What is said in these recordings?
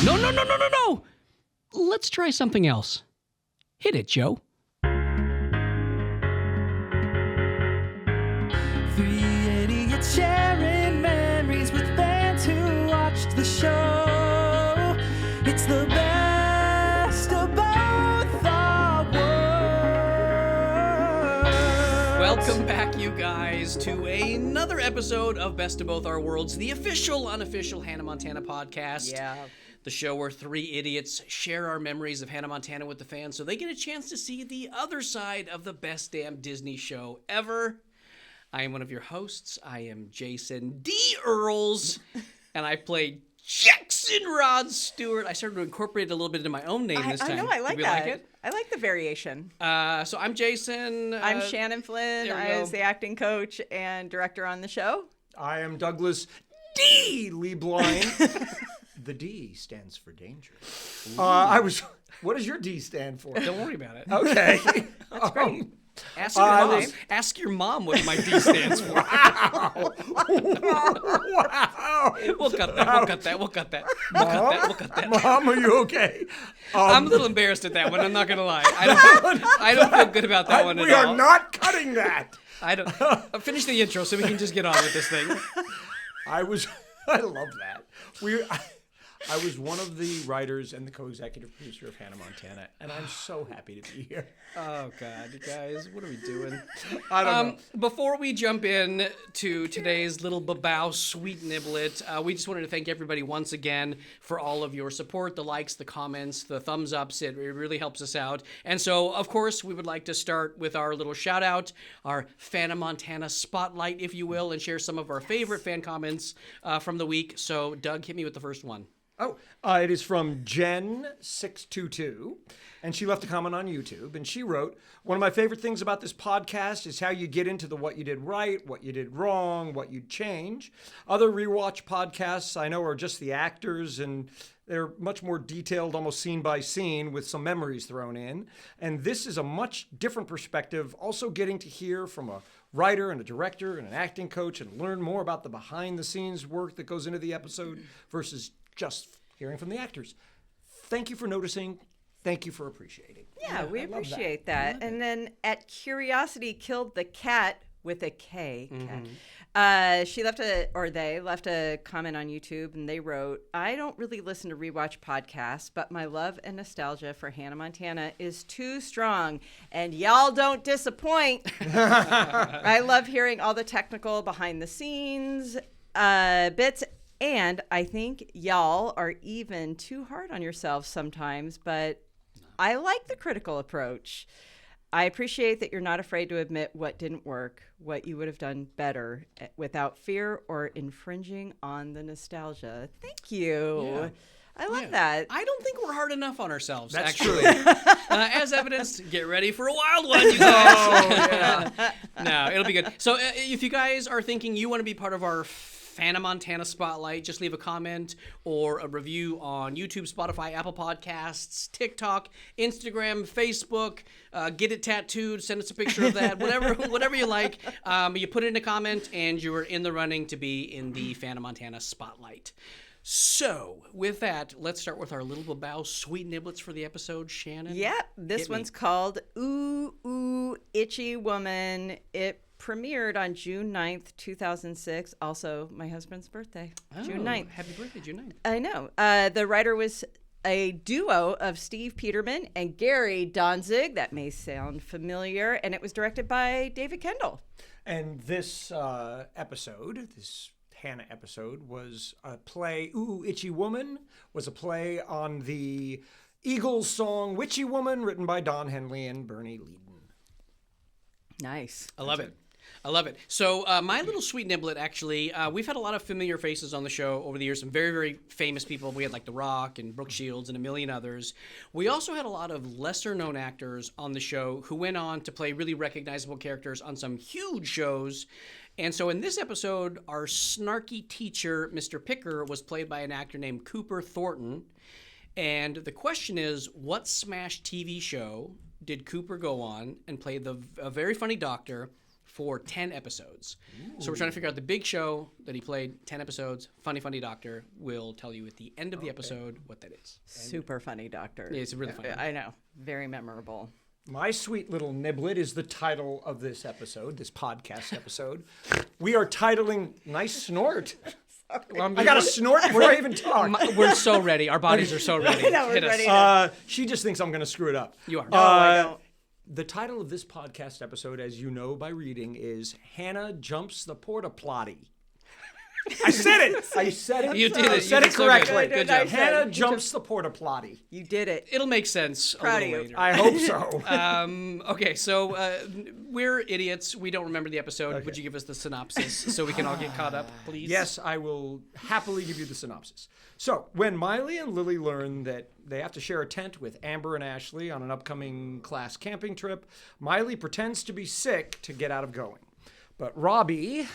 No. Let's try something else. Hit it, Joe. Three idiots sharing memories with fans who watched the show. It's the best of both our worlds. Welcome back, you guys, to another episode of Best of Both Our Worlds, the official, unofficial Hannah Montana podcast. Yeah. The show where three idiots share our memories of Hannah Montana with the fans so they get a chance to see the other side of the best damn Disney show ever. I am one of your hosts. I am Jason D. Earls, and I play Jackson Rod Stewart. I started to incorporate it a little bit into my own name this time. I know, I like Did we that. like it? I like the variation. So I'm Jason. I'm Shannon Flynn. there we I go. was the acting coach and director on the show. I am Douglas D. LeBlanc. The D stands for danger. What does your D stand for? Don't worry about it. Okay. That's great. Ask your mom. Ask your mom what my D stands for. Wow. We'll cut that. We'll cut that. Mom, are you okay? I'm a little embarrassed at that one. I'm not gonna lie. I don't feel good about that one at all. We are not cutting that. I'll finish the intro so we can just get on with this thing. I love that. I was one of the writers and the co-executive producer of Hannah Montana, and I'm so happy to be here. Oh, God, you guys, what are we doing? I don't know. Before we jump in to today's little babao sweet niblet, we just wanted to thank everybody once again for all of your support, the likes, the comments, the thumbs ups. It really helps us out. And so, of course, we would like to start with our little shout out, our Hannah Montana spotlight, if you will, and share some of our favorite fan comments from the week. So, Doug, hit me with the first one. It is from Jen622, and she left a comment on YouTube, and she wrote, "One of my favorite things about this podcast is how you get into the what you did right, what you did wrong, what you'd change. Other rewatch podcasts I know are just the actors, and they're much more detailed, almost scene by scene, with some memories thrown in. And this is a much different perspective, also getting to hear from a writer and a director and an acting coach and learn more about the behind-the-scenes work that goes into the episode versus just hearing from the actors. Thank you for noticing. Thank you for appreciating." Yeah, we I love appreciate that. And then at Curiosity Killed the Cat with a K. Cat. They left a comment on YouTube, and they wrote, "I don't really listen to rewatch podcasts, but my love and nostalgia for Hannah Montana is too strong, and y'all don't disappoint." I love hearing all the technical behind the scenes bits. And I think y'all are even too hard on yourselves sometimes, but I like the critical approach. I appreciate that you're not afraid to admit what didn't work, what you would have done better without fear or infringing on the nostalgia. Thank you. Yeah. I love that. I don't think we're hard enough on ourselves, That's actually. true. As evidenced, get ready for a wild one, you guys. No, it'll be good. So if you guys are thinking you want to be part of our Hannah Montana Spotlight, just leave a comment or a review on YouTube, Spotify, Apple Podcasts, TikTok, Instagram, Facebook. Get it tattooed. Send us a picture of that. whatever you like. You put it in a comment, and you are in the running to be in the Hannah Montana Spotlight. So, with that, let's start with our little babao sweet niblets for the episode. Shannon? Yeah, this one's called Ooh, Itchy Woman. It premiered on June 9th, 2006. Also, my husband's birthday, June 9th. Happy birthday, June 9th. I know. The writer was a duo of Steve Peterman and Gary Donzig. That may sound familiar. And it was directed by David Kendall. And this episode, this Hannah episode, was a play. Ooh, Itchy Woman was a play on the Eagles song Witchy Woman, written by Don Henley and Bernie Leadon. Nice. I love it. So my little sweet niblet, actually, we've had a lot of familiar faces on the show over the years, some very, very famous people. We had like The Rock and Brooke Shields and a million others. We also had a lot of lesser-known actors on the show who went on to play really recognizable characters on some huge shows. And so in this episode, our snarky teacher, Mr. Picker, was played by an actor named Cooper Thornton. And the question is, what smash TV show did Cooper go on and play a very funny doctor for 10 episodes. So we're trying to figure out the big show that he played, 10 episodes. Funny doctor will tell you at the end of the episode what that is. Super funny doctor. Yeah, it's really funny. I know. Very memorable. My sweet little niblet is the title of this episode, this podcast episode. We are titling, nice snort. I got to snort before I even talk. We're so ready. Our bodies are so ready. No, we're Hit us. ready. She just thinks I'm going to screw it up. You are. No, I don't. The title of this podcast episode, as you know by reading, is Hannah Jumps the Porta Plotty. I said it. I said it. You did it. I You said did it so correctly. good job. Hannah jumps the Porta Plotty. You did it. It'll make sense Proud a of little you. later. I hope so. Okay, so we're idiots. We don't remember the episode. Would you give us the synopsis so we can all get caught up, please? Yes, I will happily give you the synopsis. So, when Miley and Lily learn that they have to share a tent with Amber and Ashley on an upcoming class camping trip, Miley pretends to be sick to get out of going. But Robbie,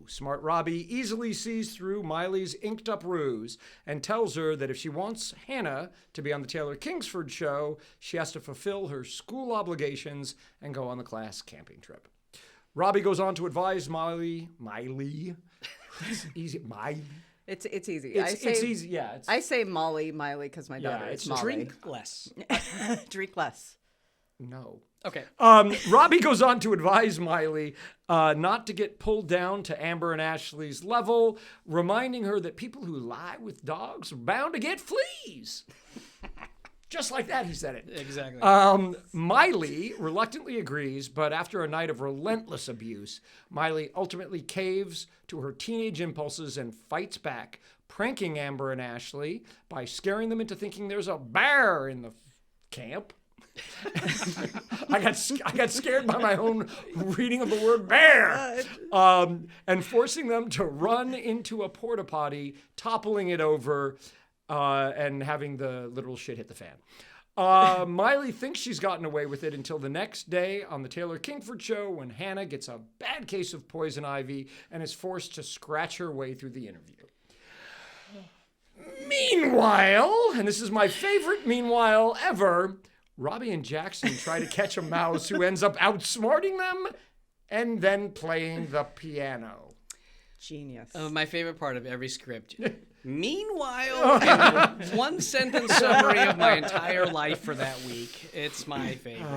smart Robbie, easily sees through Miley's inked-up ruse and tells her that if she wants Hannah to be on the Taylor Kingsford show, she has to fulfill her school obligations and go on the class camping trip. Robbie goes on to advise Miley, it's easy, Miley. It's easy. It's easy, yeah. I say Miley, because my daughter it's is Molly. Drink less. Drink less. No. Okay. Robbie goes on to advise Miley not to get pulled down to Amber and Ashley's level, reminding her that people who lie with dogs are bound to get fleas. Just like that, he said it. Exactly. Miley reluctantly agrees, but after a night of relentless abuse, Miley ultimately caves to her teenage impulses and fights back, pranking Amber and Ashley by scaring them into thinking there's a bear in the camp. I got scared by my own reading of the word bear, and forcing them to run into a porta potty, toppling it over, and having the literal shit hit the fan. Miley thinks she's gotten away with it until the next day on the Taylor Kingsford show, when Hannah gets a bad case of poison ivy and is forced to scratch her way through the interview. Meanwhile, and this is my favorite meanwhile ever, Robbie and Jackson try to catch a mouse who ends up outsmarting them and then playing the piano. Genius. My favorite part of every script. Meanwhile, and a one-sentence summary of my entire life for that week. It's my favorite.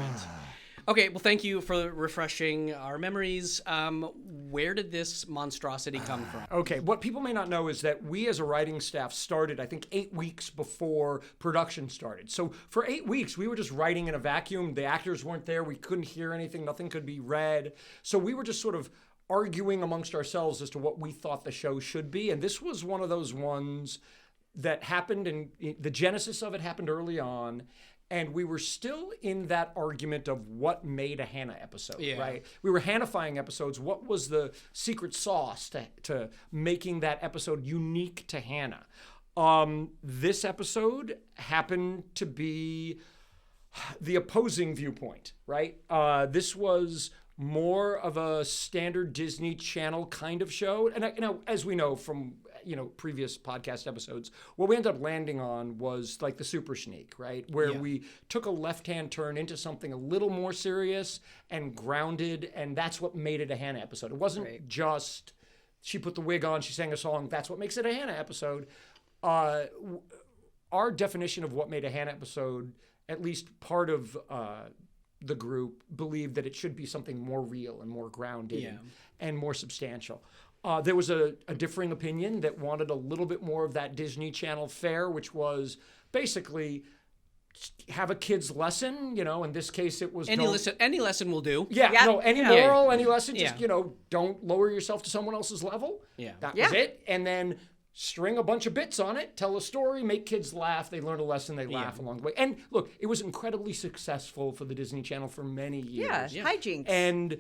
Okay, well, thank you for refreshing our memories. Where did this monstrosity come from? Okay, what people may not know is that we as a writing staff started, I think, 8 weeks before production started. So for 8 weeks, we were just writing in a vacuum. The actors weren't there. We couldn't hear anything. Nothing could be read. So we were just sort of arguing amongst ourselves as to what we thought the show should be. And this was one of those ones that happened, and the genesis of it happened early on. And we were still in that argument of what made a Hannah episode, right? We were Hannah-fying episodes. What was the secret sauce to making that episode unique to Hannah? This episode happened to be the opposing viewpoint, right? This was more of a standard Disney Channel kind of show. And as we know from previous podcast episodes, what we ended up landing on was like the Super Sneak, right? Where we took a left-hand turn into something a little more serious and grounded, and that's what made it a Hannah episode. It wasn't just she put the wig on, she sang a song, that's what makes it a Hannah episode. Our definition of what made a Hannah episode, at least part of the group, believed that it should be something more real and more grounded and more substantial. There was a differing opinion that wanted a little bit more of that Disney Channel fare, which was basically have a kid's lesson. In this case, it was any lesson will do. Any moral, any lesson. Just don't lower yourself to someone else's level. That was it. And then string a bunch of bits on it, tell a story, make kids laugh. They learn a lesson, they laugh along the way. And look, it was incredibly successful for the Disney Channel for many years. Hijinks. And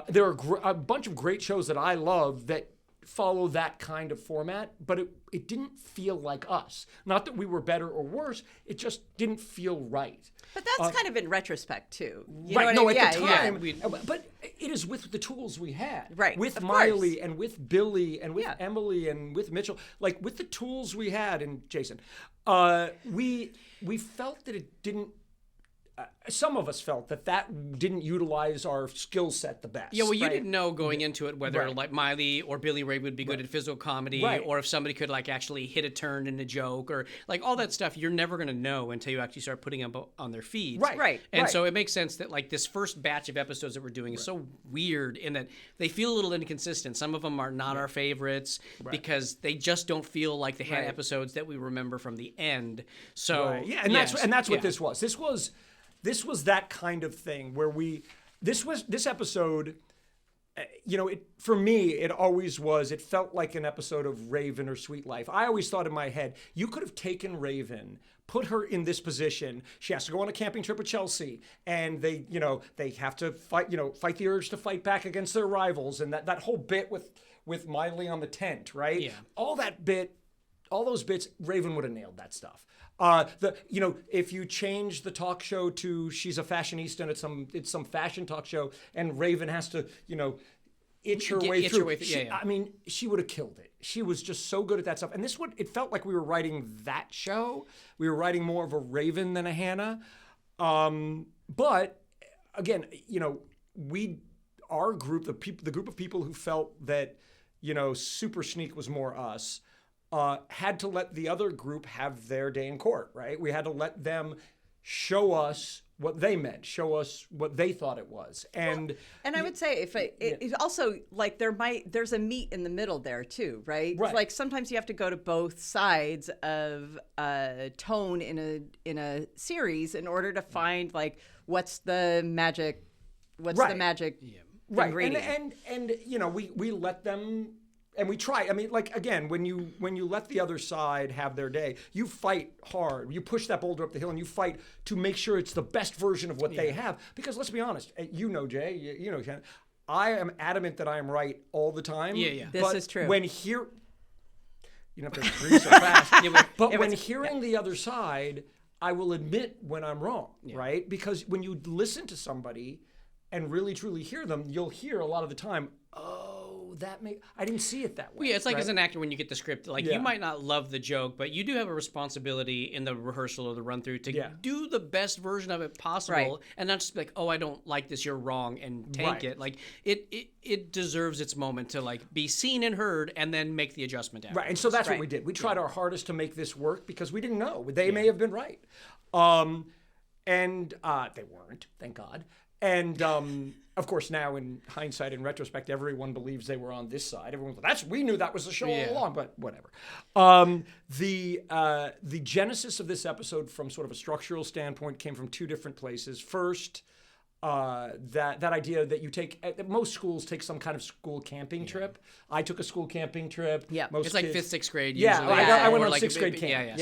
there are a bunch of great shows that I love that follow that kind of format, but it didn't feel like us. Not that we were better or worse, it just didn't feel right. But that's kind of in retrospect, too. At the time. But it is with the tools we had. Right. With Miley and with Billy and with Emily and with Mitchell. Like, with the tools we had, and Jason, we felt that it didn't... some of us felt that didn't utilize our skill set the best. Yeah, well, you didn't know going into it whether Right. like Miley or Billy Ray would be good at physical comedy, Right. or if somebody could like actually hit a turn in a joke, or like all that stuff. You're never going to know until you actually start putting them on their feeds. Right. And so it makes sense that like this first batch of episodes that we're doing is so weird in that they feel a little inconsistent. Some of them are not our favorites because they just don't feel like the Hannah episodes that we remember from the end. So Yeah, and that's what this was. This was that kind of thing where this episode, for me, it always was, it felt like an episode of Raven or Sweet Life. I always thought in my head, you could have taken Raven, put her in this position. She has to go on a camping trip with Chelsea, and they have to fight the urge to fight back against their rivals, and that whole bit with Miley on the tent, right? Yeah. All those bits, Raven would have nailed that stuff. If you change the talk show to she's a fashionista and it's some fashion talk show, and Raven has to, itch her way through. I mean, she would have killed it. She was just so good at that stuff. And it felt like we were writing that show. We were writing more of a Raven than a Hannah. But again, our group, the group of people who felt that, Super Sneak was more us, had to let the other group have their day in court, right? We had to let them show us what they meant, show us what they thought it was. And I would say it also like there's a meet in the middle there too, right? Right. Like sometimes you have to go to both sides of tone in a series in order to find like what's the magic ingredient. And we let them. And we try. I mean, like, again, when you let the other side have their day, you fight hard. You push that boulder up the hill, and you fight to make sure it's the best version of what they have. Because let's be honest, Jay, Ken, I am adamant that I am right all the time. Yeah. This is true. You don't have to agree so fast. But when hearing the other side, I will admit when I'm wrong, right? Because when you listen to somebody and really truly hear them, you'll hear a lot of the time, I didn't see it that way. Well, yeah, it's like right? as an actor when you get the script, like you might not love the joke, but you do have a responsibility in the rehearsal or the run through to do the best version of it possible, and not just be like, oh, I don't like this, you're wrong, and tank it. Like it deserves its moment to like be seen and heard, and then make the adjustment after. Right, and so that's what we did. We tried our hardest to make this work because we didn't know. They may have been right, and they weren't, thank God. And of course, now in hindsight, in retrospect, everyone believes they were on this side. Everyone's like, we knew that was the show all along, but whatever. The genesis of this episode, from sort of a structural standpoint, came from two different places. First, that idea that you take that most schools take some kind of school camping trip. I took a school camping trip. Yeah, it's like 5th, 6th grade. Yeah, Usually. I went Or on like 6th grade camp.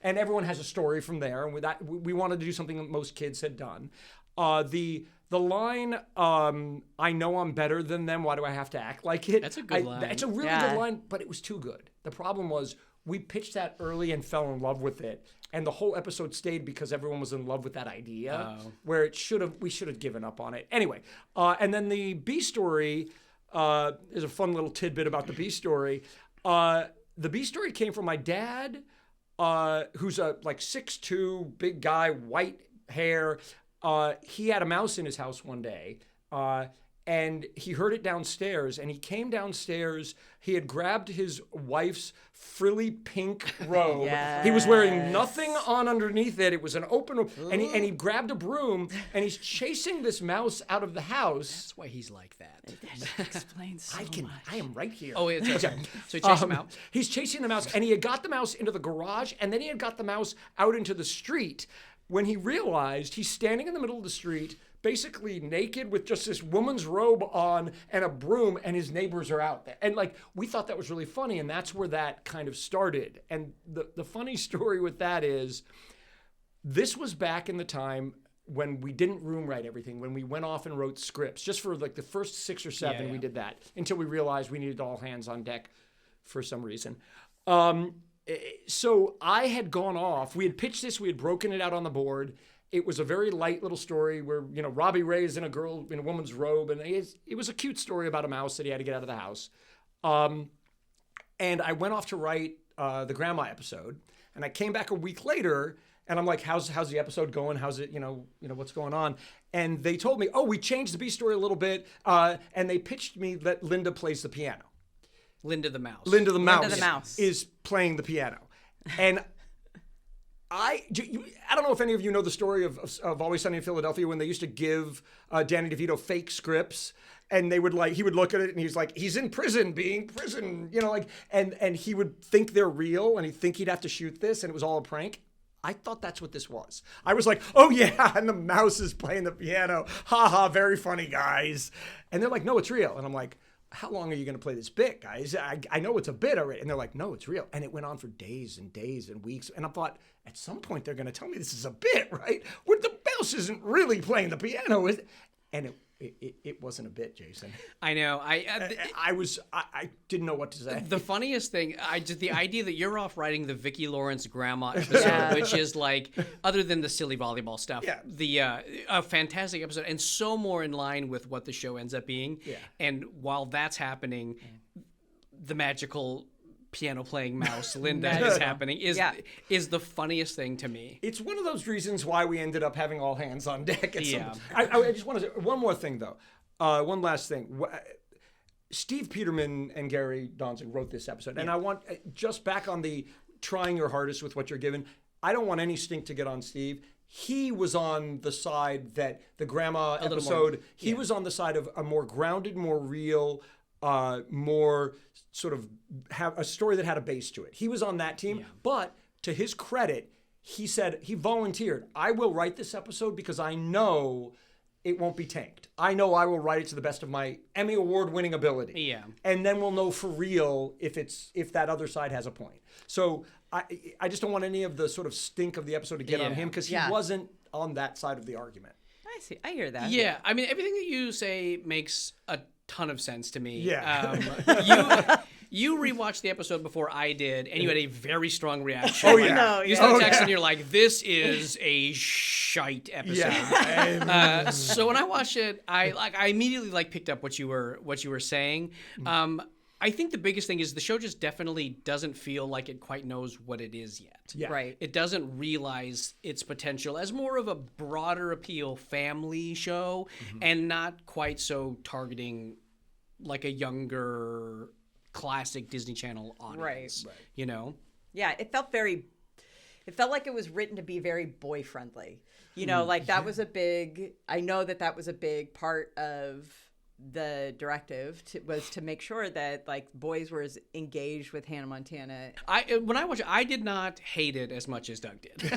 And everyone has a story from there. And with that, we wanted to do something that most kids had done. The line, I know I'm better than them, why do I have to act like it? That's a good line. It's a really good line, but it was too good. The problem was we pitched that early and fell in love with it. And the whole episode stayed because everyone was in love with that idea, where we should have given up on it. Anyway, and then the B story is a fun little tidbit about the B story. The B story came from my dad, who's a 6'2", big guy, white hair. He had a mouse in his house one day, and he heard it downstairs, and he came downstairs. He had grabbed his wife's frilly pink robe. Yes. He was wearing nothing on underneath it. It was an open robe, and he grabbed a broom, and he's chasing this mouse out of the house. That's why he's like that. That explains so much. I am right here. Oh, it's okay. So he chased him out. He's chasing the mouse, and he had got the mouse into the garage, and then he had got the mouse out into the street. When he realized he's standing in the middle of the street, basically naked with just this woman's robe on and a broom, and his neighbors are out there. And we thought that was really funny, and that's where that kind of started. And the funny story with that is, this was back in the time when we didn't room write everything, when we went off and wrote scripts. Just for the first 6 or 7, we did that, until we realized we needed all hands on deck for some reason. So I had gone off. We had pitched this. We had broken it out on the board. It was a very light little story where, Robbie Ray is in a woman's robe. And it was a cute story about a mouse that he had to get out of the house. And I went off to write the grandma episode. And I came back a week later, And I'm like, how's the episode going? How's it, what's going on? And they told me, oh, we changed the B story a little bit. And they pitched me that Linda plays the piano. Linda the Mouse. Linda the Mouse is playing the piano. And I don't know if any of you know the story of Always Sunny in Philadelphia when they used to give Danny DeVito fake scripts. And he would look at it and he's like, he's in prison, being prison, and he would think they're real and he'd think he'd have to shoot this and it was all a prank. I thought that's what this was. I was like, oh yeah, and the mouse is playing the piano. Ha ha, very funny, guys. And they're like, no, it's real. And I'm like, how long are you going to play this bit, guys? I know it's a bit already. And they're like, no, it's real. And it went on for days and days and weeks. And I thought, at some point they're going to tell me this is a bit, right? Where the mouse isn't really playing the piano. And it wasn't a bit, Jason. I know. I didn't know what to say. The funniest thing, the idea that you're off writing the Vicki Lawrence grandma episode, which is like, other than the silly volleyball stuff, a fantastic episode, and so more in line with what the show ends up being. Yeah. And while that's happening, the magical piano playing mouse Linda is happening is the funniest thing to me. It's one of those reasons why we ended up having all hands on deck. I just want to say one more thing though. One last thing. Steve Peterman and Gary Donzig wrote this episode, and I want just back on the trying your hardest with what you're given. I don't want any stink to get on Steve. He was on the side that the grandma episode. He was on the side of a more grounded, more real. More sort of have a story that had a base to it. He was on that team, but to his credit, he said he volunteered. I will write this episode because I know it won't be tanked. I know I will write it to the best of my Emmy Award-winning ability. Yeah, and then we'll know for real if that other side has a point. So I just don't want any of the sort of stink of the episode to get on him because he wasn't on that side of the argument. I see. I hear that. Yeah, I mean everything that you say makes a ton of sense to me. Yeah. You rewatched the episode before I did, and you had a very strong reaction. Oh, yeah. You sent a text and you're like, this is a shite episode. Yeah. So when I watched it, I immediately picked up what you were saying. I think the biggest thing is the show just definitely doesn't feel like it quite knows what it is yet. Yeah. Right. It doesn't realize its potential as more of a broader appeal family show and not quite so targeting like a younger classic Disney Channel audience. Right. You know? Yeah, it felt like it was written to be very boy friendly. You know, like that was I know that was a big part of the directive was to make sure that like boys were as engaged with Hannah Montana. When I watched it, I did not hate it as much as Doug did.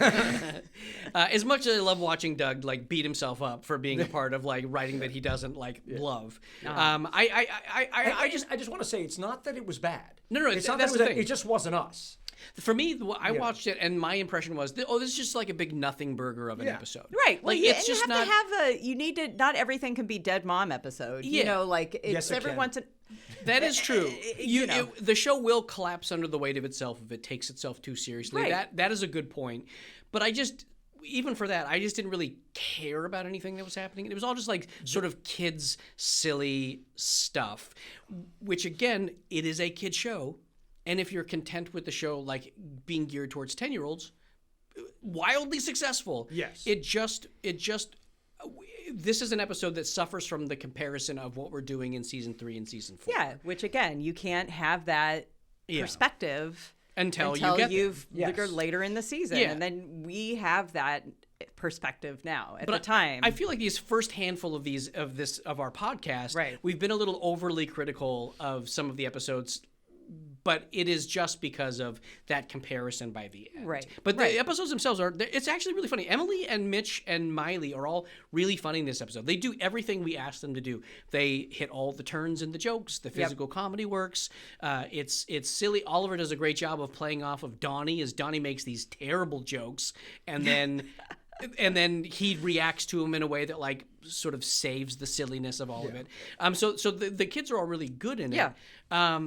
As much as I love watching Doug like beat himself up for being a part of like writing that he doesn't love. I just want to say it's not that it was bad. No, it's not that it just wasn't us. For me, I watched it, and my impression was, this is just like a big nothing burger of an episode. Right. Well, it's just you have to have you need to, not everything can be Dead Mom episode. Yeah. You know, like, it's every once in... That is true. The show will collapse under the weight of itself if it takes itself too seriously. Right. That is a good point. But even for that, I just didn't really care about anything that was happening. It was all just like sort of kids' silly stuff, which again, it is a kid show. And if you're content with the show like being geared towards 10-year-olds, wildly successful. Yes. This is an episode that suffers from the comparison of what we're doing in season 3 and season 4. Yeah, which again, you can't have that perspective until you're later in the season. Yeah. And then we have that perspective now at the time. I feel like these first handful of our podcast, we've been a little overly critical of some of the episodes, but it is just because of that comparison by the end. Right. But the episodes themselves it's actually really funny. Emily and Mitch and Miley are all really funny in this episode. They do everything we asked them to do. They hit all the turns in the jokes. The physical comedy works. It's silly. Oliver does a great job of playing off of Donnie as Donnie makes these terrible jokes, and then and then he reacts to him in a way that like sort of saves the silliness of all of it. So the kids are all really good in it. Yeah.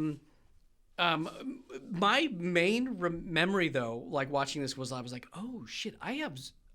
My main memory, though, like watching this, was I was like, oh shit, I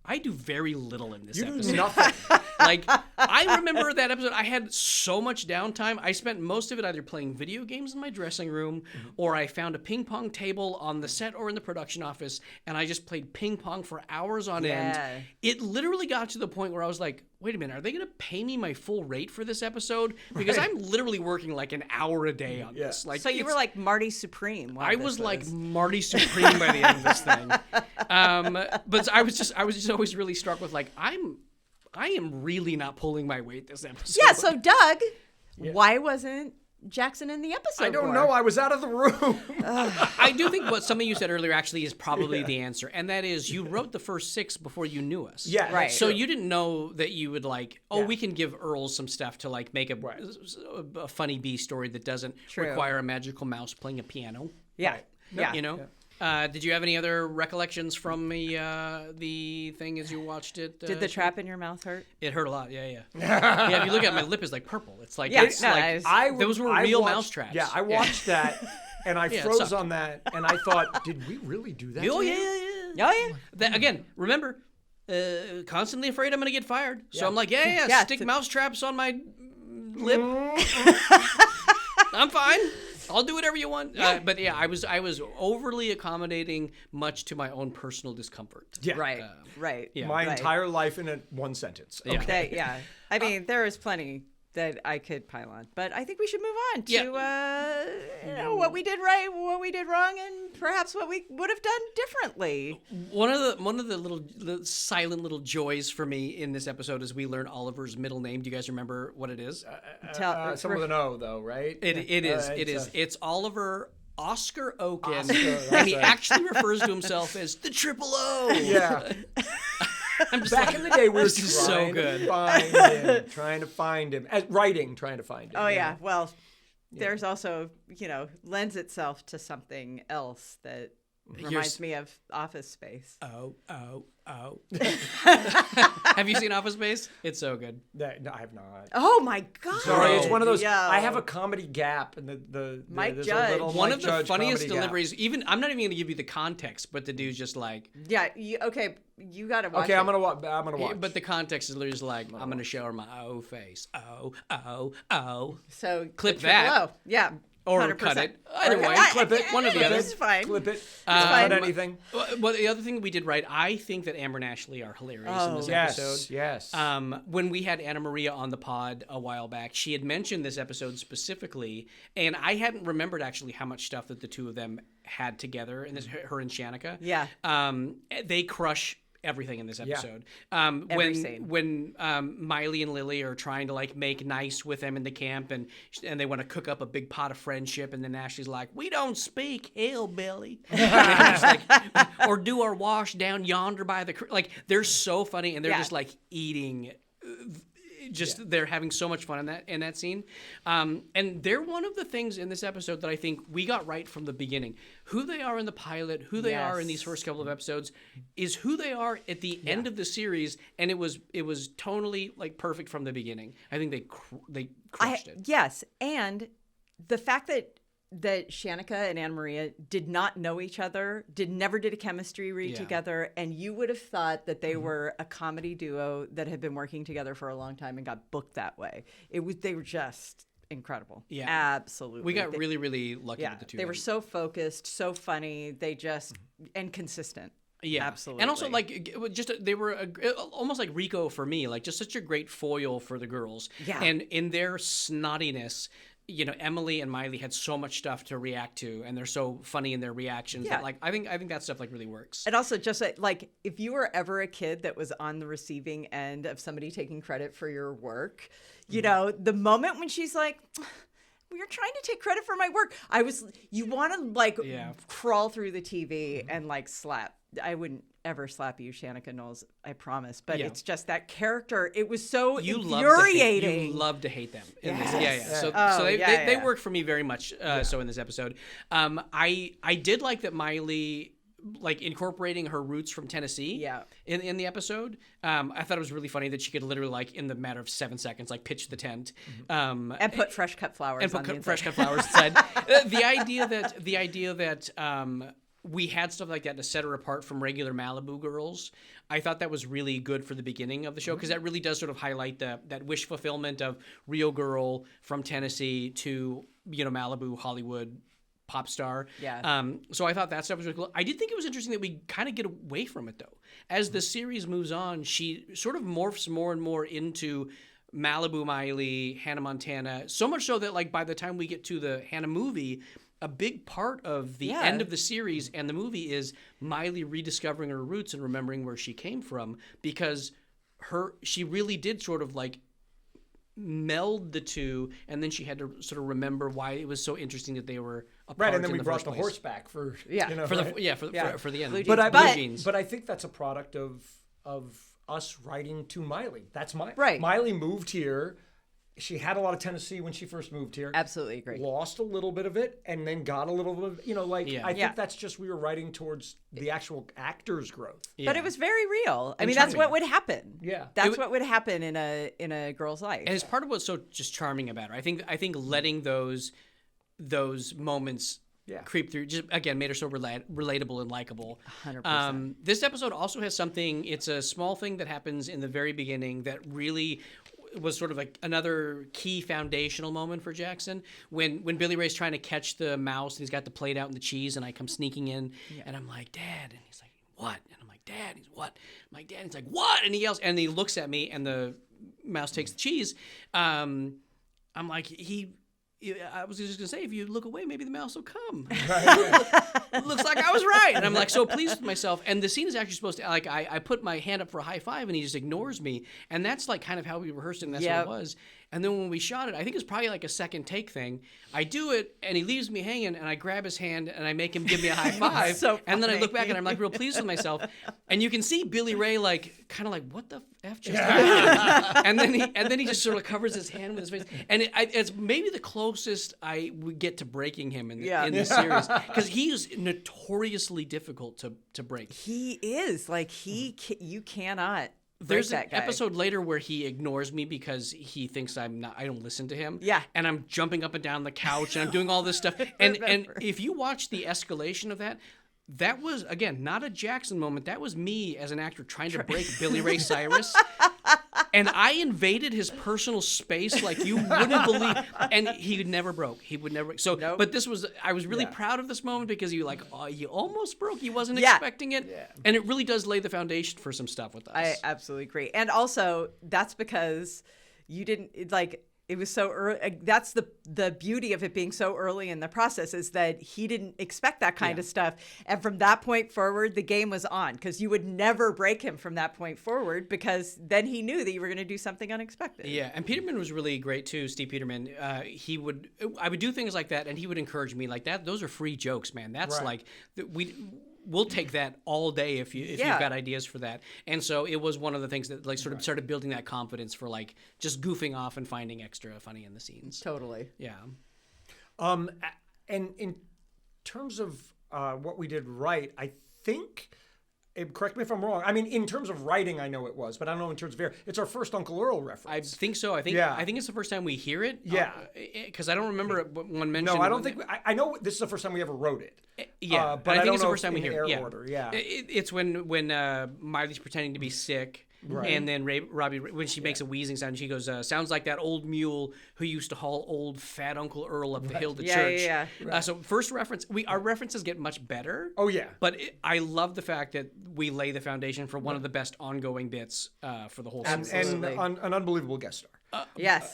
I do very little in this You episode. do nothing. Like, I remember that episode, I had so much downtime. I spent most of it either playing video games in my dressing room, or I found a ping pong table on the set or in the production office, and I just played ping pong for hours on end. It literally got to the point where I was like, wait a minute, are they going to pay me my full rate for this episode? Because I'm literally working like an hour a day on this. Like, so you were like Marty Supreme. I was like Marty Supreme by the end of this thing. But I was just always really struck with like, I am really not pulling my weight this episode. Yeah, so Doug, why wasn't Jackson in the episode? I don't know. I was out of the room. I do think what something you said earlier actually is probably the answer, and that is you wrote the first 6 before you knew us. Yeah, right. So you didn't know that you would like, we can give Earl some stuff to like make a funny B story that doesn't require a magical mouse playing a piano. Yeah. Right. Yeah. You know? Did you have any other recollections from the thing as you watched it? Did the trap in your mouth hurt? It hurt a lot. Yeah. Yeah. If you look at it, my lip is like purple. It's like those were real mouse traps. Yeah, I watched that, and I froze on that, and I thought, did we really do that? Oh to yeah. him? Oh yeah. That, again, remember, constantly afraid I'm going to get fired. So I'm like, stick mouse traps on my lip. I'm fine. I'll do whatever you want. But yeah, I was overly accommodating, much to my own personal discomfort. Yeah. Right. Yeah. My entire life in one sentence. Yeah. Okay. I mean, there is plenty that I could pile on, but I think we should move on to what we did right, what we did wrong, and perhaps what we would have done differently. One of the silent little joys for me in this episode is we learn Oliver's middle name. Do you guys remember what it is? Some with an O, though, right? It is. It's Oliver Oscar Oaken, Oscar, and he actually refers to himself as the Triple O. Yeah. I'm just Back in the day, we were so good. Trying to find him. Trying to find him. Oh, yeah. Well, there's also, lends itself to something else that reminds me of Office Space. Oh. Have you seen Office Space? It's so good. No, I have not. Oh, my God. Sorry, it's one of those. I have a comedy gap, and Mike Judge. One of the funniest deliveries. I'm not even going to give you the context, but the dude's just like. Yeah. You got to watch. Okay, it. I'm gonna watch. But the context is literally just like, I'm gonna show her my O face. Oh. So clip that. Low. Yeah. Or 100%. cut it. Either way. Clip it. One or the other. It's fine. Clip it. fine. Cut anything. Well, the other thing we did right, I think that Amber and Ashley are hilarious in this episode. Yes. When we had Anna Maria on the pod a while back, she had mentioned this episode specifically, and I hadn't remembered actually how much stuff that the two of them had together, and her and Shanika. Yeah. They crush everything in this episode. Every scene. When Miley and Lily are trying to like make nice with them in the camp, and they want to cook up a big pot of friendship, and then Ashley's like, "We don't speak hillbilly," or do our wash down yonder by the like. They're so funny, and they're just like eating. They're having so much fun in that scene, and they're one of the things in this episode that I think we got right from the beginning. Who they are in the pilot, who they are in these first couple of episodes, is who they are at the end of the series, and it was tonally like perfect from the beginning. I think they crushed it. Yes, and the fact that Shanika and Anna Maria did not know each other, never did a chemistry read together, and you would have thought that they were a comedy duo that had been working together for a long time and got booked that way. They were just incredible. Yeah, absolutely. We got really, really lucky with the two. They were so focused, so funny. They just and consistent. Yeah, absolutely. And also, like, they were almost like Rico for me, like just such a great foil for the girls. Yeah, and in their snottiness. Emily and Miley had so much stuff to react to, and they're so funny in their reactions that, like, I think that stuff like really works. And also, just like if you were ever a kid that was on the receiving end of somebody taking credit for your work, the moment when she's like, "You're trying to take credit for my work," you want to like crawl through the TV and like slap. I wouldn't ever slap you, Shanika Knowles, I promise. But it's just that character. It was so infuriating. You love to hate them. In Yes. this. So they work for me very much so in this episode. I did like that Miley, like, incorporating her roots from Tennessee in the episode. I thought it was really funny that she could literally, like, in the matter of 7 seconds, like, pitch the tent. And put fresh cut flowers on the inside. Fresh cut flowers inside. The idea that we had stuff like that to set her apart from regular Malibu girls. I thought that was really good for the beginning of the show because that really does sort of highlight that wish fulfillment of real girl from Tennessee to, Malibu, Hollywood pop star. Yeah. So I thought that stuff was really cool. I did think it was interesting that we kind of get away from it, though. As the series moves on, she sort of morphs more and more into Malibu Miley, Hannah Montana, so much so that, like, by the time we get to the Hannah movie, a big part of the end of the series and the movie is Miley rediscovering her roots and remembering where she came from, because she really did sort of like meld the two, and then she had to sort of remember why it was so interesting that they were apart. Right, and then in we the brought first the place. horse back for for the end. But I think that's a product of us writing to Miley. That's Right. Miley moved here. She had a lot of Tennessee when she first moved here. Absolutely agree. Lost a little bit of it, and then got a little bit of, I think that's just we were writing towards the actual actor's growth. But it was very real. I And mean, that's charming. what would happen. Yeah. That's what would happen in a girl's life. And it's part of what's so just charming about her. I think letting those moments creep through just again made her so relatable and likable. 100%. This episode also has something. It's a small thing that happens in the very beginning that really was sort of like another key foundational moment for Jackson when Billy Ray's trying to catch the mouse and he's got the plate out and the cheese, and I come sneaking in and I'm like, Dad, and he's like, what? And I'm like, Dad, and he's what? I'm like, Dad, and he's like, what? And he yells and he looks at me and the mouse takes the cheese. I'm like, I was just gonna say, if you look away, maybe the mouse will come. Looks like I was right, and I'm like so pleased with myself. And the scene is actually supposed to like I put my hand up for a high five, and he just ignores me, and that's like kind of how we rehearsed it. And that's what it was. And then when we shot it, I think it's probably like a second take thing. I do it, and he leaves me hanging, and I grab his hand, and I make him give me a high five. So and then I look back, and I'm like real pleased with myself. And you can see Billy Ray like kind of like, what the f just happened? and then he just sort of covers his hand with his face. And it's maybe the closest I would get to breaking him in the series, because he is notoriously difficult to break. He is like you cannot. There's that an guy. episode later where he ignores me because he thinks I don't listen to him. Yeah. And I'm jumping up and down the couch and I'm doing all this stuff. And if you watch the escalation of that was, again, not a Jackson moment. That was me as an actor trying to break Billy Ray Cyrus. And I invaded his personal space like you wouldn't believe. And he never broke. He would never. So, Nope. But I was really proud of this moment because you almost broke. He wasn't expecting it. Yeah. And it really does lay the foundation for some stuff with us. I absolutely agree. And also, that's because you didn't like. It was so early. That's the beauty of it being so early in the process, is that he didn't expect that kind of stuff. And from that point forward, the game was on, because you would never break him from that point forward, because then he knew that you were going to do something unexpected. Yeah, and Peterman was really great too, Steve Peterman. I would do things like that, and he would encourage me like that. Those are free jokes, man. That's like we'll take that all day if you've got ideas for that. And so it was one of the things that like sort of started building that confidence for like just goofing off and finding extra funny in the scenes. Totally. Yeah. And in terms of what we did right, I think, correct me if I'm wrong, I mean, in terms of writing, I know it was, but I don't know in terms of air. It's our first Uncle Earl I reference. think so. I think it's the first time we hear it. Yeah. Because I don't remember one mention. No, I don't think, I know this is the first time we ever wrote it. But I think don't it's the know first time we in hear it. air order. Yeah. It's when Miley's pretending to be sick. Right. And then Robbie, when she makes a wheezing sound, she goes, sounds like that old mule who used to haul old fat Uncle Earl up the hill to church. Yeah. So first reference, our references get much better. Oh, yeah. But I love the fact that we lay the foundation for one of the best ongoing bits for the whole season. And an unbelievable guest star.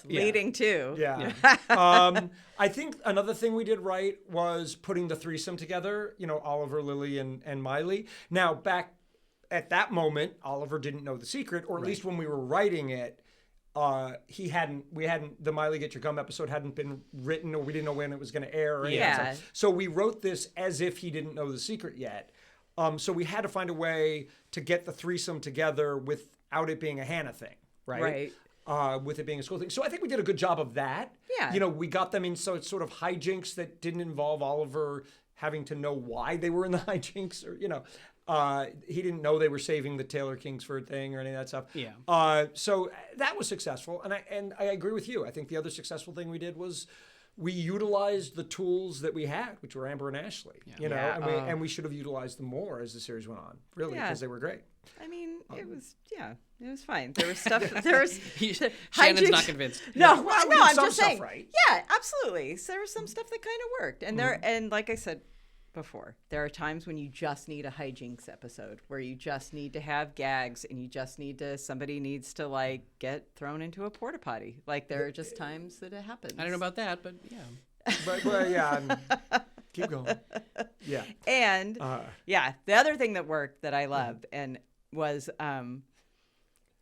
Leading too. Yeah. I think another thing we did right was putting the threesome together, Oliver, Lily, and Miley. Now, back at that moment, Oliver didn't know the secret, or at least when we were writing it, the Miley Get Your Gum episode hadn't been written, or we didn't know when it was going to air or anything. Yeah. So we wrote this as if he didn't know the secret yet. So we had to find a way to get the threesome together without it being a Hannah thing, right? With it being a school thing. So I think we did a good job of that. Yeah. We got them in sort of hijinks that didn't involve Oliver having to know why they were in the hijinks, or, he didn't know they were saving the Taylor Kingsford thing or any of that stuff. Yeah. So that was successful. And I agree with you. I think the other successful thing we did was we utilized the tools that we had, which were Amber and Ashley. You know, and we should have utilized them more as the series went on, really, because they were great. I mean, it was fine. There was stuff. There was Shannon's not convinced. No, Well, we no, did I'm some just stuff saying. right. Yeah, absolutely. So there was some stuff that kind of worked, and and like I said before, there are times when you just need a hijinks episode where you just need to have gags, and you just need to somebody needs to like get thrown into a porta potty. Like there are just times that it happens. I don't know about that, but yeah. But yeah, keep going. Yeah. And the other thing that worked that I loved and was on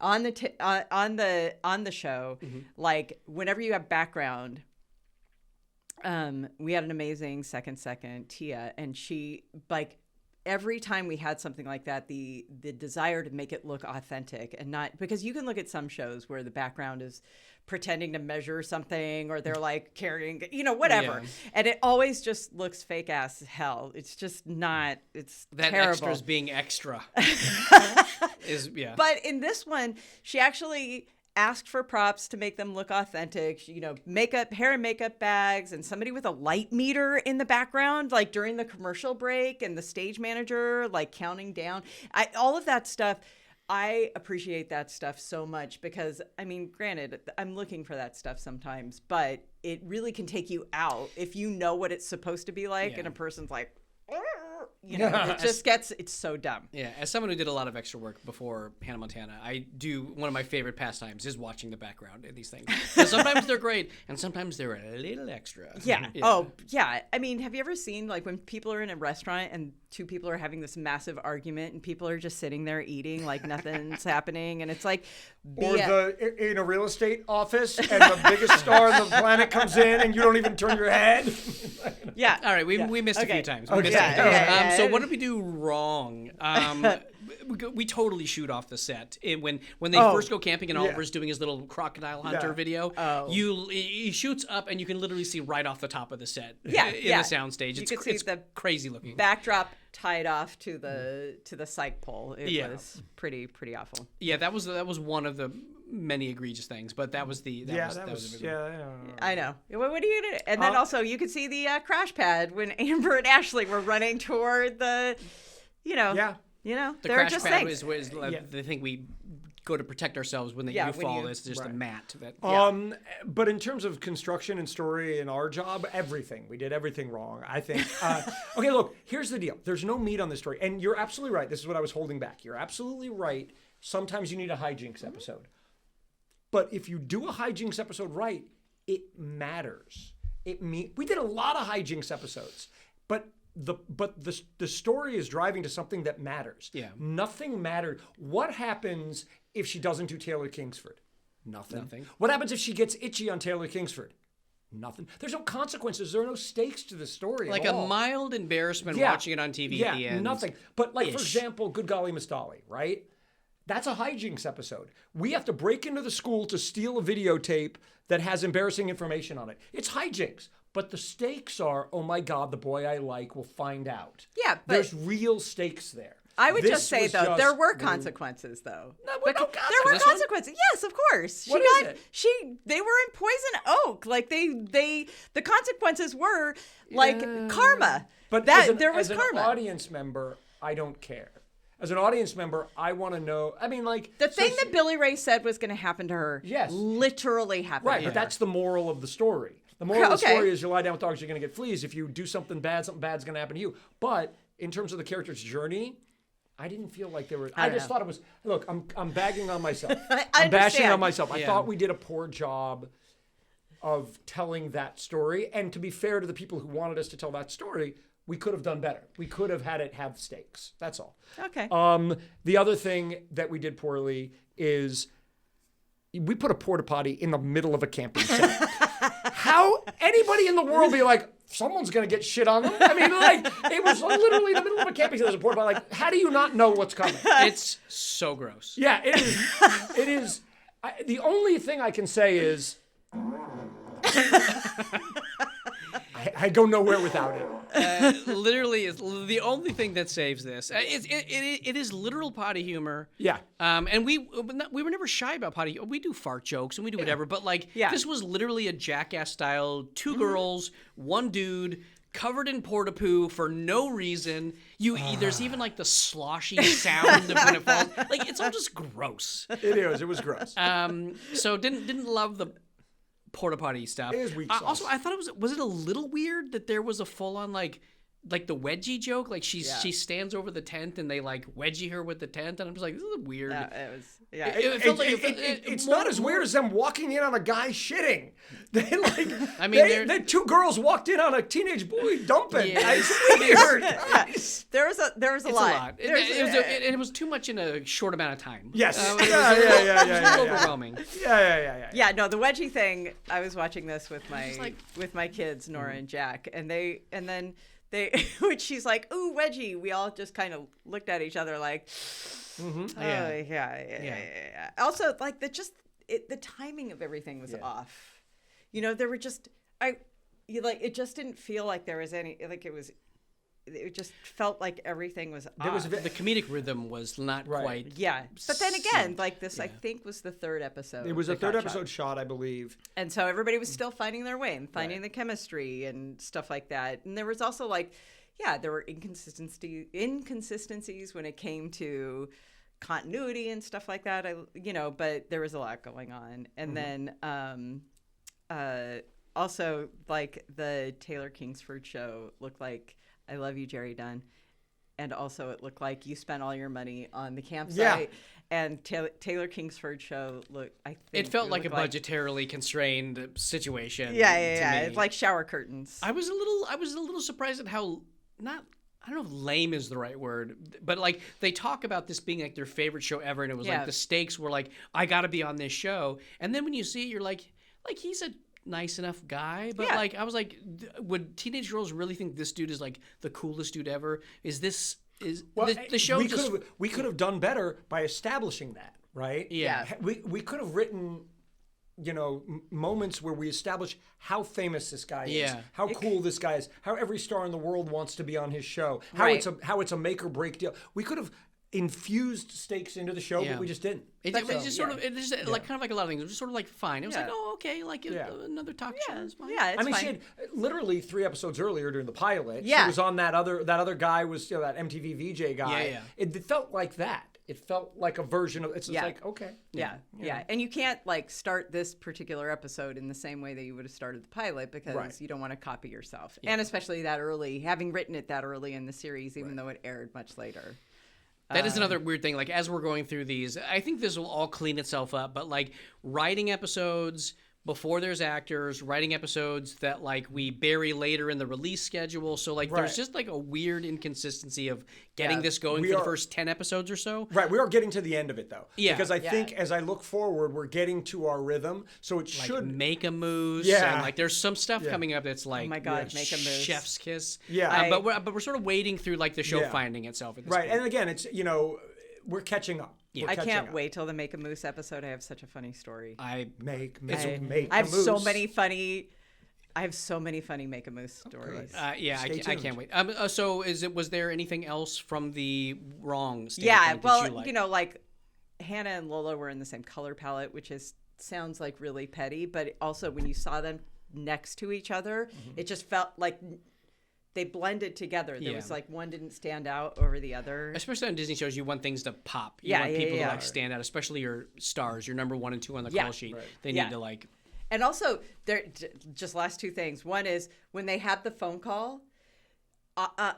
the show, like whenever you have background, we had an amazing second Tia, and she like every time we had something like that, the desire to make it look authentic and not because you can look at some shows where the background is pretending to measure something or they're like carrying, whatever. And it always just looks fake ass hell. It's just not, it's that terrible. extras being extra is, But in this one, she actually asked for props to make them look authentic, makeup, hair and makeup bags, and somebody with a light meter in the background, like during the commercial break, and the stage manager, like counting down. All of that stuff. I appreciate that stuff so much because, I mean, granted, I'm looking for that stuff sometimes, but it really can take you out if you know what it's supposed to be like, and a person's like, it just it's so dumb. Yeah, as someone who did a lot of extra work before Hannah Montana, one of my favorite pastimes is watching the background in these things. Sometimes they're great, and sometimes they're a little extra. Yeah. Oh, yeah. I mean, have you ever seen, like, when people are in a restaurant and two people are having this massive argument and people are just sitting there eating like nothing's happening, and it's like... Or in a real estate office and the biggest star on the planet comes in and you don't even turn your head. Yeah. All right, we missed a few times. So what did we do wrong? We totally shoot off the set. When they first go camping and Oliver's doing his little crocodile hunter video, he shoots up and you can literally see right off the top of the set in the soundstage. It's the crazy looking. Backdrop tied off to the psych pole. It was pretty awful. Yeah, that was one of the many egregious things, but that was the I know. What are you gonna do? And then also you could see the crash pad when Amber and Ashley were running toward the the there crash just pad things. was the thing we go to protect ourselves when you fall. It's just a mat. But in terms of construction and story and our job, we did everything wrong, I think. Okay, look, here's the deal. There's no meat on this story. And you're absolutely right. This is what I was holding back. You're absolutely right. Sometimes you need a hijinks episode. But if you do a hijinks episode right, it matters. We did a lot of hijinks episodes, but the story is driving to something that matters. Yeah. Nothing mattered. What happens if she doesn't do Taylor Kingsford? Nothing. What happens if she gets itchy on Taylor Kingsford? Nothing. There's no consequences. There are no stakes to the story. Like at all. a mild embarrassment watching it on TV at the end. Nothing. But like, for example, Good Golly Miss Dolly, right? That's a hijinks episode. We have to break into the school to steal a videotape that has embarrassing information on it. It's hijinks. But the stakes are, oh my God, the boy I like will find out. Yeah, but there's real stakes there. I would just say, though, there were consequences, though. No, there were consequences. Yes, of course. What is it? They were in Poison Oak. Like the consequences were like karma. But there was karma. As an audience member, I don't care. As an audience member, I want to know. I mean, like the thing that Billy Ray said was going to happen to her. Yes, literally happened. Right, but that's the moral of the story. The moral of the story is you lie down with dogs, you're going to get fleas. If you do something bad's going to happen to you. But in terms of the character's journey, I didn't feel like there were. I just thought it was. Look, I'm bagging on myself. I'm bashing on myself. I thought we did a poor job of telling that story. And to be fair to the people who wanted us to tell that story, we could have done better. We could have had it have stakes. That's all. Okay. The other thing that we did poorly is we put a porta potty in the middle of a camping site. How anybody in the world be like, someone's going to get shit on them? I mean, like, it was literally in the middle of a camping site. There's a porta potty. Like, how do you not know what's coming? It's so gross. Yeah, it is. It is. The only thing I can say is I go nowhere without it. literally is the only thing that saves this. It is literal potty humor. Yeah. And we were never shy about potty. We do fart jokes and we do whatever, but like this was literally a Jackass style. Two girls, one dude, covered in porta poo for no reason. There's even like the sloshy sound of when it falls. Like it's all just gross. It is. It was gross. So didn't love the porta potty stuff. It is weak sauce. Also, I thought was it a little weird that there was a full on like the wedgie joke, like she stands over the tent and they like wedgie her with the tent, and I'm just like, this is weird. It felt like it's not as weird as them walking in on a guy shitting. They like, I mean, the two girls walked in on a teenage boy dumping. It's weird. There was a lot. It was too much in a short amount of time. Yes. It was overwhelming. Yeah. No, the wedgie thing. I was watching this with my kids, Nora and Jack, and then when she's like, "Ooh, wedgie," we all just kind of looked at each other like, yeah. Also, like the timing of everything was off. You know, there were just it just didn't feel like there was any like it was. It just felt like everything was off. The comedic rhythm was not quite. Yeah, but then again, like this, I think was the third episode. It was a third episode shot, I believe. And so everybody was still finding their way and finding the chemistry and stuff like that. And there was also like, there were inconsistencies when it came to continuity and stuff like that. But there was a lot going on. And then also like the Taylor Kingsford show looked like I Love You, Jerry Dunn. And also it looked like you spent all your money on the campsite. Yeah. And Taylor Kingsford show it felt like a budgetarily constrained situation. Yeah. It's like shower curtains. I was a little surprised at how I don't know if lame is the right word, but like they talk about this being like their favorite show ever, and it was like the stakes were like, I got to be on this show. And then when you see it, you're like he's a nice enough guy, but like I was like, would teenage girls really think this dude is like the coolest dude ever? The show we could have done better by establishing that, right? Yeah. We could have written moments where we establish how famous this guy is, how cool this guy is, how every star in the world wants to be on his show, how it's a make or break deal. We could have infused stakes into the show, but we just didn't. Like kind of like a lot of things. It was just sort of like fine. It was like, oh, okay, like another talk show is fine. Yeah, it's fine. She had literally 3 episodes earlier during the pilot. She was on that other guy was that MTV VJ guy. Yeah. It felt like that. It felt like a version of it's just like, okay. Yeah. And you can't like start this particular episode in the same way that you would have started the pilot because you don't want to copy yourself. Yeah. And especially that early, having written it that early in the series, even though it aired much later. That is another weird thing. Like, as we're going through these, I think this will all clean itself up. But, like, writing episodes before there's actors, writing episodes that, like, we bury later in the release schedule. So, like, there's just, like, a weird inconsistency of getting this going for the first 10 episodes or so. Right. We are getting to the end of it, though. Yeah. Because I think as I look forward, we're getting to our rhythm. So it like should... Make a Moose. Yeah. And, like, there's some stuff coming up that's, like... Oh, my God, Make a Moose. Chef's kiss. Yeah. But we're sort of wading through, like, the show finding itself at this point. And again, it's, we're catching up. Yeah. I can't wait till the Make a Moose episode. I have such a funny story. I have so many funny Make a Moose stories. I can't wait. So was there anything else from the wrong standpoint that you like? Like Hannah and Lola were in the same color palette, which sounds like really petty, but also when you saw them next to each other, it just felt like they blended together. There was like one didn't stand out over the other. Especially on Disney shows, you want things to pop. You want people to like stand out, especially your stars, your number 1 and 2 on the call sheet. Right. They need to like. And also, there just last 2 things. One is when they had the phone call.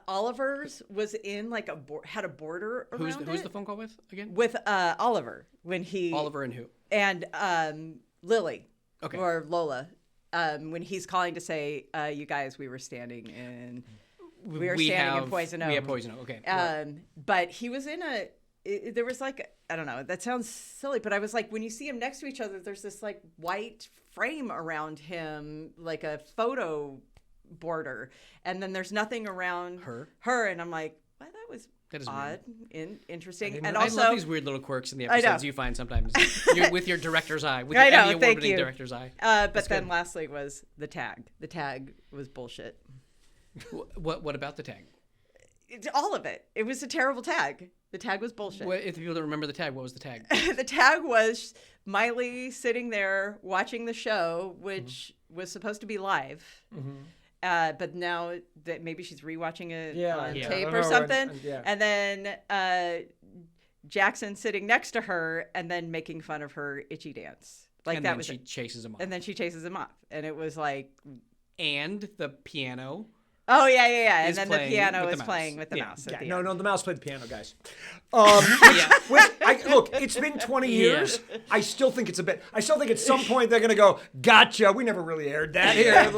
Oliver's was in like had a border around it. Who's the phone call with again? With Oliver Oliver and who? And Lily. Okay. Or Lola. When he's calling to say, you guys, we were standing in Poison Oak. We have Poison Oak, okay. But he was in there was like, I don't know, that sounds silly, but I was like, when you see him next to each other, there's this like white frame around him, like a photo border. And then there's nothing around her. And I'm like, well, that is odd, interesting. And also, I love these weird little quirks in the episodes you find sometimes with your director's eye, with your Emmy award-winning director's eye. But then lastly was the tag. The tag was bullshit. What about the tag? All of it. It was a terrible tag. The tag was bullshit. If people don't remember the tag, what was the tag? The tag was Miley sitting there watching the show, which was supposed to be live. But now that maybe she's rewatching it on tape or something. And then Jackson sitting next to her and then making fun of her itchy dance. Like and that then was she chases him off. And then she chases him off. And it was like... And the piano... Oh, yeah. And is then the playing piano with is the playing mouse. with the Yeah. mouse. No, the mouse played the piano, guys. Yeah. Look, it's been 20 years. I still think it's a bit. I still think at some point they're going to go, gotcha, we never really aired that here.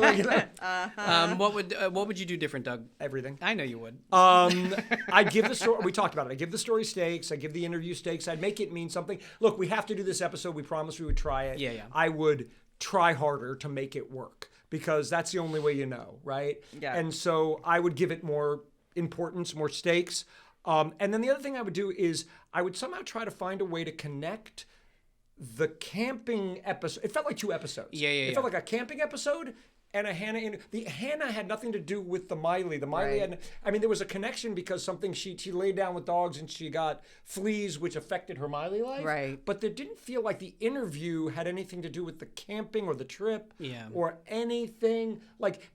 What would you do different, Doug? Everything. I know you would. I'd give the story, we talked about it, I'd give the story stakes, I'd give the interview stakes, I'd make it mean something. Look, we have to do this episode, we promised we would try it. Yeah. I would try harder to make it work. Because that's the only way you know, right? Yeah. And so I would give it more importance, more stakes. And then the other thing I would do is I would somehow try to find a way to connect the camping episode. It felt like 2 episodes. It felt like a camping episode and a Hannah. The Hannah had nothing to do with the Miley. The Miley had, I mean, there was a connection because something she laid down with dogs and she got fleas, which affected her Miley life. Right. But there didn't feel like the interview had anything to do with the camping or the trip. Yeah. Or anything like,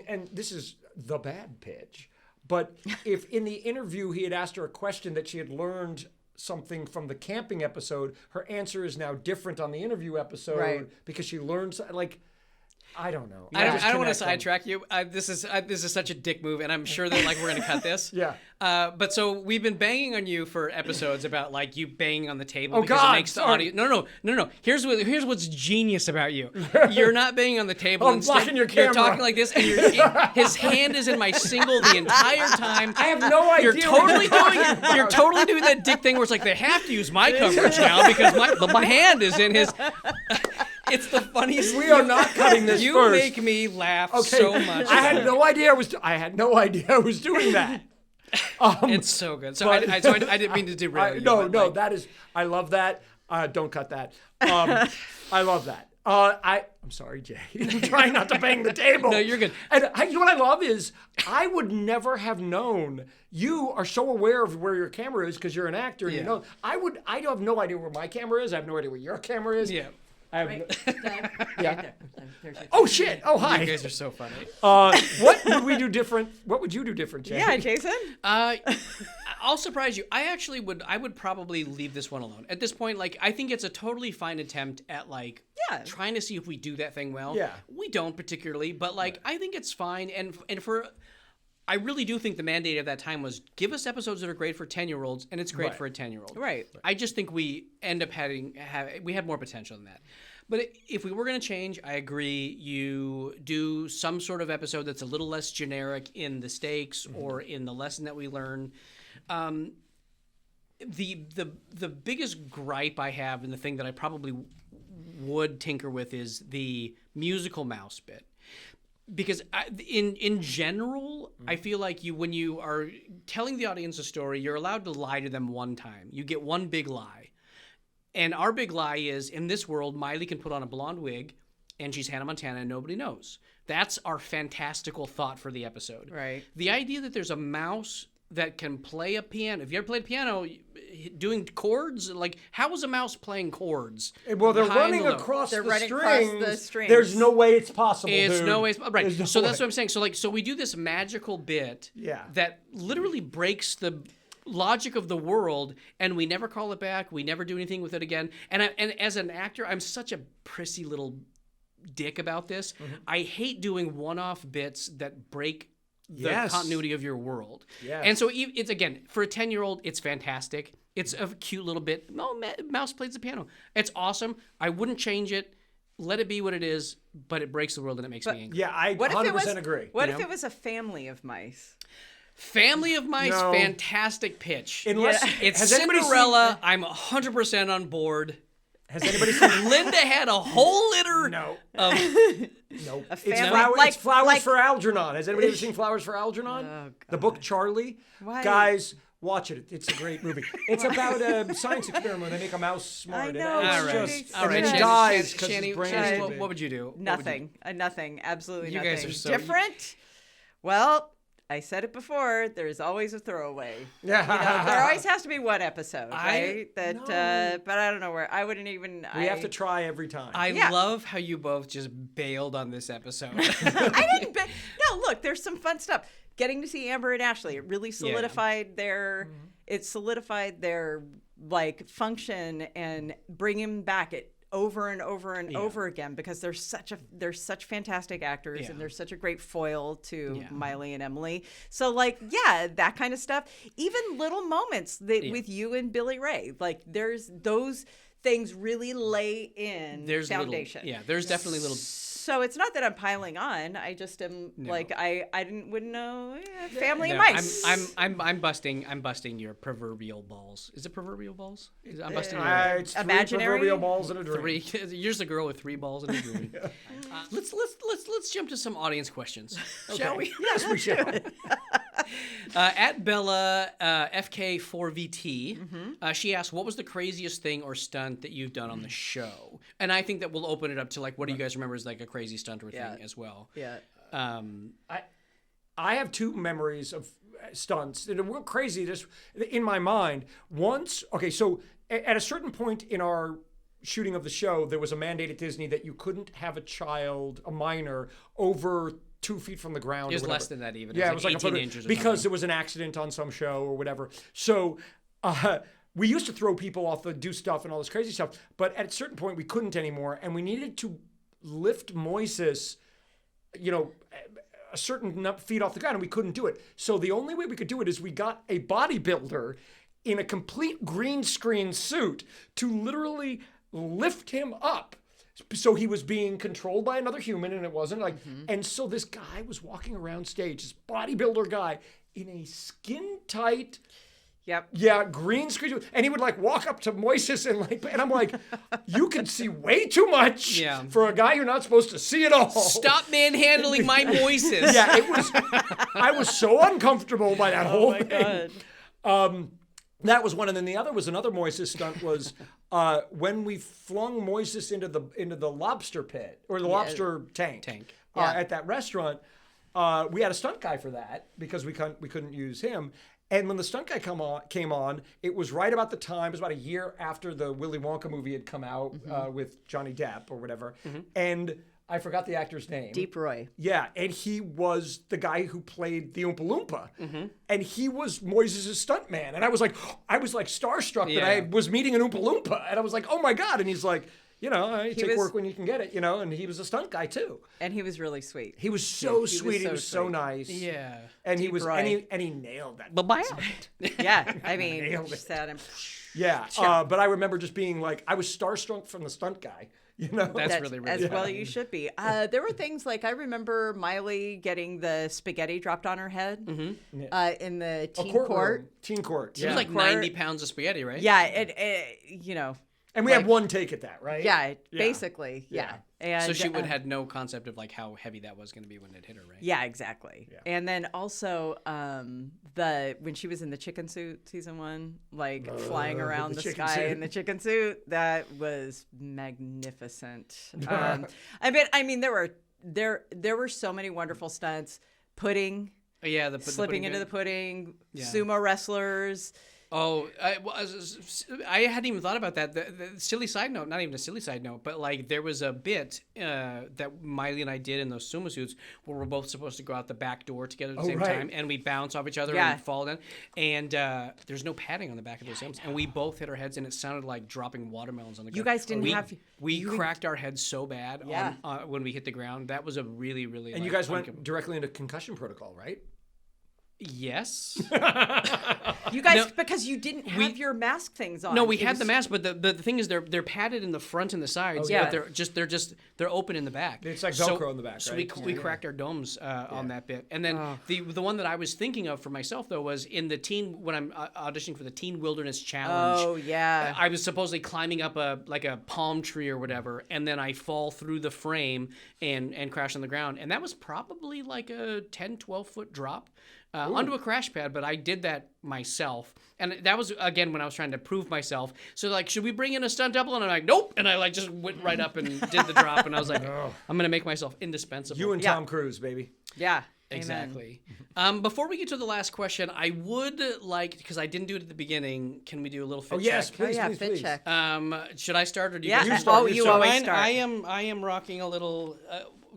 and this is the bad pitch. But if in the interview he had asked her a question that she had learned something from the camping episode, her answer is now different on the interview episode because she learned like. I don't know. I don't want to sidetrack you. This is such a dick move, and I'm sure that like we're gonna cut this. But so we've been banging on you for episodes about like you banging on the table because it makes the audio. No. Here's what's genius about you. You're not banging on the table. I'm blocking your camera. You're talking like this, and his hand is in my single the entire time. I have no idea. You're totally doing that dick thing where it's like they have to use my coverage now because my hand is in his. It's the funniest. We are not cutting this. You first. make me laugh so much. I had no idea I was doing that. It's so good. So I didn't mean to derail you. No. That is. I love that. Don't cut that. I love that. I'm sorry, Jay. I'm trying not to bang the table. No, you're good. And you know what I love is I would never have known. You are so aware of where your camera is because you're an actor. And you know. I have no idea where my camera is. I have no idea where your camera is. Yeah. Oh shit! Oh hi! You guys are so funny. What would we do different? What would you do different, Jay? Yeah, Jason. I'll surprise you. I would probably leave this one alone at this point. Like I think it's a totally fine attempt at like trying to see if we do that thing well. Yeah. We don't particularly, but like I think it's fine. And for I really do think the mandate of that time was give us episodes that are great for 10-year-olds, and it's great for a 10-year-old. Right. I just think we end up we had more potential than that. But if we were going to change, I agree. You do some sort of episode that's a little less generic in the stakes or in the lesson that we learn. The biggest gripe I have, and the thing that I probably would tinker with, is the musical mouse bit. Because in general, I feel like when you are telling the audience a story, you're allowed to lie to them one time. You get one big lie. And our big lie is, in this world, Miley can put on a blonde wig, and she's Hannah Montana, and nobody knows. That's our fantastical thought for the episode. Right. The idea that there's a mouse that can play a piano. If you ever played piano, doing chords, like how is a mouse playing chords? Well, they're running across the strings. There's no way it's possible. It's dude. no way. Right. No so way. That's what I'm saying. So we do this magical bit that literally breaks the logic of the world, and we never call it back. We never do anything with it again. And as an actor, I'm such a prissy little dick about this. I hate doing one-off bits that break the continuity of your world. And so it's, again, for a 10-year-old, it's fantastic. It's a cute little bit. No, mouse plays the piano. It's awesome. I wouldn't change it. Let it be what it is, but it breaks the world and it makes me angry. Yeah, I 100% agree. What if it was a family of mice? Family of Mice, fantastic pitch. Unless it's Cinderella, I'm 100% on board. Has anybody seen Linda had a whole litter of... Nope. It's Flowers for Algernon. Has anybody ever seen Flowers for Algernon? Oh, the book Charlie? Why? Guys, watch it. It's a great movie. It's about a science experiment. They make a mouse smart. I know. All right. And he Shanny, dies because his brain is Shanny, what would you do? Nothing. Nothing. Absolutely You nothing. guys are so... Different? Well, I said it before. There's always a throwaway. Yeah. There always has to be one episode, right? No. But I don't know where. I wouldn't even. We have to try every time. I Yeah. love how you both just bailed on this episode. I didn't. No, look. There's some fun stuff. Getting to see Amber and Ashley. It really solidified their. It solidified their like function and bringing back it over and over and over again because they're such fantastic actors and they're such a great foil to Miley and Emily. So like that kind of stuff. Even little moments that with you and Billy Ray, like there's those things really lay in foundation. There's definitely little. So it's not that I'm piling on. I just am like I wouldn't know family and mice. I'm busting your proverbial balls. Is it proverbial balls? I'm busting it's three imaginary proverbial balls in a dream. three. You're the girl with 3 balls in a dream. Let's jump to some audience questions, shall we? Yes, we shall. At Bella FK4VT, she asked, "What was the craziest thing or stunt that you've done on the show?" And I think that we'll open it up to like, what do you guys remember as like a crazy stunt or thing as well? Yeah. I have 2 memories of stunts that were crazy just in my mind. Once, so at a certain point in our shooting of the show, there was a mandate at Disney that you couldn't have a minor, over 2 feet from the ground. It was or whatever. less than that even. Yeah, it was like 18 inches or because something. there was an accident on some show or whatever. So we used to throw people off do stuff and all this crazy stuff, but at a certain point we couldn't anymore, and we needed to lift Moises, a certain feet off the ground, and we couldn't do it. So the only way we could do it is we got a bodybuilder in a complete green screen suit to literally lift him up. So he was being controlled by another human, and it wasn't like. And so this guy was walking around stage, this bodybuilder guy, in a skin tight. Yep. Yeah, green screen, and he would like walk up to Moises and I'm like, you can see way too much for a guy you're not supposed to see at all. Stop manhandling my Moises. Yeah, I was so uncomfortable by that whole thing. God. That was one, and then the other was another Moises stunt was when we flung Moises into the lobster pit or the lobster tank. At that restaurant. We had a stunt guy for that because we couldn't use him. And when the stunt guy came on, it was right about the time, it was about a year after the Willy Wonka movie had come out with Johnny Depp or whatever. And I forgot the actor's name. Deep Roy. Yeah, and he was the guy who played the Oompa Loompa. And he was Moises' stuntman. And I was like starstruck that I was meeting an Oompa Loompa. And I was like, oh my God. And he's like, I take work when you can get it, and he was a stunt guy too. And he was really sweet. He was so sweet. He was so nice. Yeah. And Deep he was Roy. and he nailed that. Bye-bye. Yeah, I mean, Nailed she it. sat him. Yeah, but I remember just being like, I was starstruck from the stunt guy. That's really, really as well you should be. There were things like I remember Miley getting the spaghetti dropped on her head in the teen court. Teen court. It was like 90 pounds of spaghetti, right? Yeah, And we had one take at that, right? Yeah, basically, yeah. And So she had no concept of like how heavy that was going to be when it hit her, right? Yeah, exactly. Yeah. And then also when she was in the chicken suit season 1, like flying around the sky suit. in the chicken suit, that was magnificent. I mean there were so many wonderful stunts. Pudding. Yeah, slipping into the pudding. Sumo wrestlers. Oh, I hadn't even thought about that. The silly side note, not even a silly side note, but like there was a bit that Miley and I did in those sumo suits where we're both supposed to go out the back door together at the same time, and we bounce off each other and fall down. And there's no padding on the back of those helmets, and we both hit our heads, and it sounded like dropping watermelons on the ground. You guys didn't have. We cracked our heads so bad when we hit the ground. That was a really, really. And you guys went directly into concussion protocol, right? Yes. You guys, because you didn't have your mask things on. No, we had the mask, but the thing is, they're padded in the front and the sides. yeah. But they're open in the back. It's like Velcro in the back, So right? we cracked our domes on that bit, and then the one that I was thinking of for myself though was in the when I'm auditioning for the Teen Wilderness Challenge. Oh yeah. I was supposedly climbing up a palm tree or whatever, and then I fall through the frame and crash on the ground, and that was probably like a 10-12 foot drop. Onto a crash pad, but I did that myself. And that was, again, when I was trying to prove myself. So, like, should we bring in a stunt double? And I'm like, nope. And I, like, just went right up and did the drop. And I was like, I'm going to make myself indispensable. You and Tom Cruise, baby. Yeah. Exactly. Before we get to the last question, I would like, because I didn't do it at the beginning, can we do a little fit yes, check? please, yeah, please, fit please. check. Should I start or do you Yeah. guys You start, Oh, you you start. always Mine, start. I am rocking a little.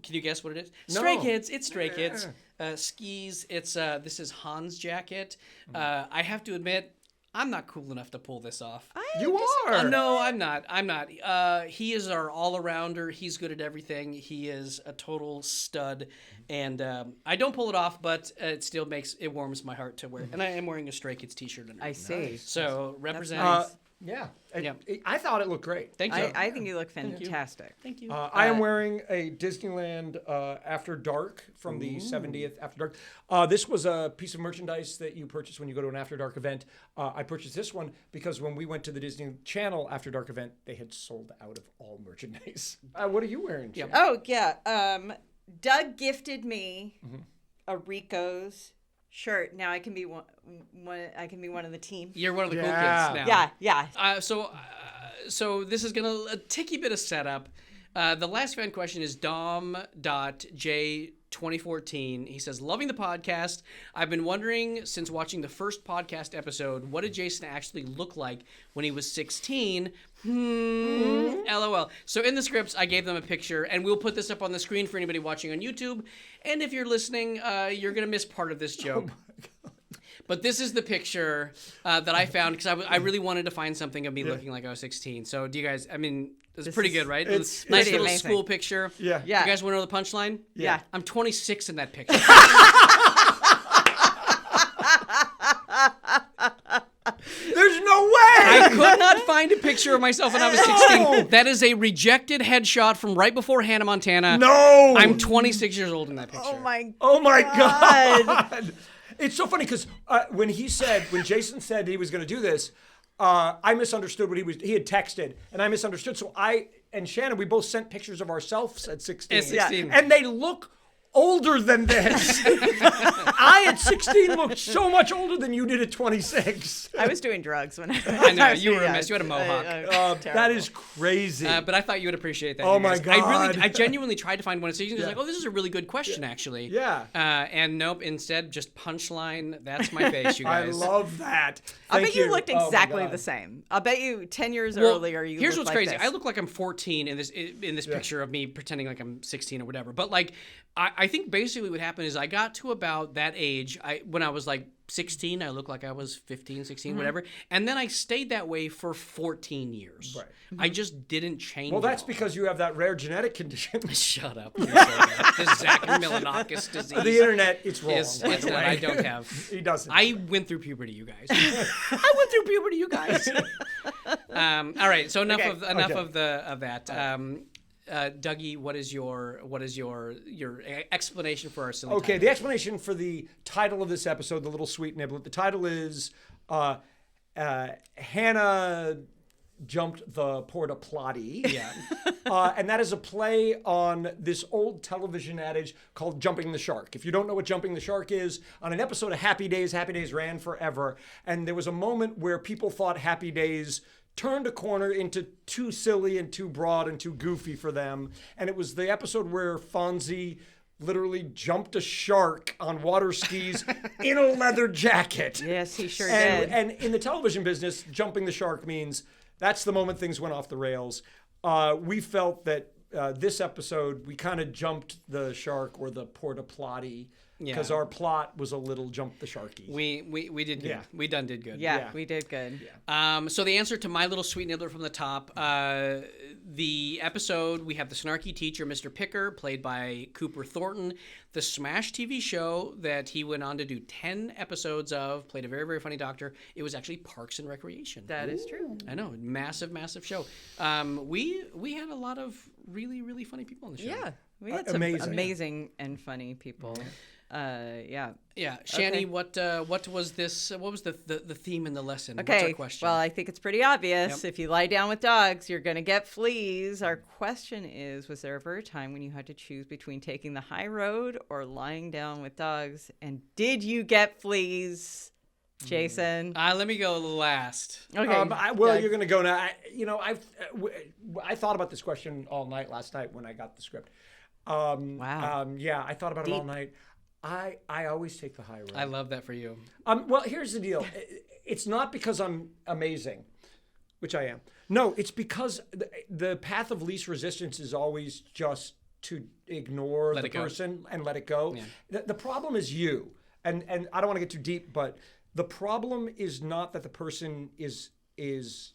Can you guess what it is? No. Stray Kids. It's Stray Kids. Skis. It's this is Han's jacket. I have to admit, I'm not cool enough to pull this off. You are. No, I'm not. I'm not. He is our all-arounder. He's good at everything. He is a total stud, and I don't pull it off, but it still warms my heart to wear. And I am wearing a Stray Kids T-shirt underneath. I see. So represent. nice. Yeah. Yeah. I thought it looked great. Thank you. I think you look fantastic. Thank you. I am wearing a Disneyland After Dark from the 70th After Dark. This was a piece of merchandise that you purchase when you go to an After Dark event. I purchased this one because when we went to the Disney Channel After Dark event, they had sold out of all merchandise. What are you wearing, Jen? Oh, yeah. Doug gifted me a Rico's shirt. Now I can be one of the team. You're one of the cool Yeah. kids now. Yeah. So this is a ticky bit of setup. The last fan question is Dom.J2014. He says, loving the podcast. I've been wondering since watching the first podcast episode, what did Jason actually look like when he was 16? LOL. So in the scripts, I gave them a picture, and we'll put this up on the screen for anybody watching on YouTube. And if you're listening, you're going to miss part of this joke. But this is the picture that I found because I really wanted to find something of me looking like I was 16. So do you guys, I mean, it's pretty good, right? it's nice pretty little amazing. school picture. Yeah. Yeah. You guys want to know the punchline? Yeah. I'm 26 in that picture. There's no way! I could not find a picture of myself when I was 16. That is a rejected headshot from right before Hannah Montana. No! I'm 26 years old in that picture. Oh my God! It's so funny because when Jason said he was going to do this, I misunderstood what he had texted, and I misunderstood. So I and Shannon, we both sent pictures of ourselves at 16. At 16. And they look older than this. I at 16 looked so much older than you did at 26. I was doing drugs when I know, you were a mess. You had a mohawk. That is crazy. But I thought you would appreciate that. Oh you guys. my God. I genuinely tried to find one. So was like, oh, this is a really good question, actually. Yeah. And nope, instead, just punchline. That's my face, you I guys. love that. I Thank bet you looked Oh my exactly God. the same. I'll bet you 10 years Well, earlier you here's looked what's like crazy. this. I look like I'm 14 in this picture of me pretending like I'm 16 or whatever. But like, I think basically what happened is I got to about that age. When I was like 16, I looked like I was 15, 16, whatever. And then I stayed that way for 14 years. Right. I just didn't change. Well, that's at all. because you have that rare genetic condition. Shut up. The Zach Milanakis disease. The internet, it's wrong. It's by the that way. I don't have. He doesn't. I went through puberty, you guys. I went through puberty, you guys. All right. So enough of that. Dougie, what is your explanation for our silly Okay, title? the explanation for the title of this episode, the little sweet niblet. The title is Hannah jumped the Porta Plotty. Yeah. And that is a play on this old television adage called Jumping the Shark. If you don't know what Jumping the Shark is, on an episode of Happy Days ran forever, and there was a moment where people thought Happy Days turned a corner into too silly and too broad and too goofy for them. And it was the episode where Fonzie literally jumped a shark on water skis in a leather jacket. Yes, he sure And, did. and in the television business, jumping the shark means that's the moment things went off the rails. We felt that this episode, we kind of jumped the shark or the Porta Plotty because our plot was a little jump the sharky. We did good. Yeah. We did good. Yeah, Yeah. we did good. So the answer to my little sweet nibbler from the top, the episode, we have the snarky teacher, Mr. Picker, played by Cooper Thornton. The Smash TV show that he went on to do 10 episodes of, played a very, very funny doctor. It was actually Parks and Recreation. That is true. I know, massive, massive show. We had a lot of really, really funny people on the show. Yeah, we had some amazing and funny people. Yeah. Yeah, Shani, Okay. what was this? What was the theme in the lesson? What's Okay. our question? Well, I think it's pretty obvious. Yep. If you lie down with dogs, you're going to get fleas. Our question is, was there ever a time when you had to choose between taking the high road or lying down with dogs? And did you get fleas, Jason? Let me go last. Okay. Um, You're going to go now. I thought about this question all night last night when I got the script. Wow. Yeah, I thought about it all night. I always take the high road. I love that for you. Well, here's the deal. It's not because I'm amazing, which I am. No, it's because the path of least resistance is always just to ignore the person and let it go. Yeah. The problem is you. And I don't want to get too deep, but the problem is not that the person is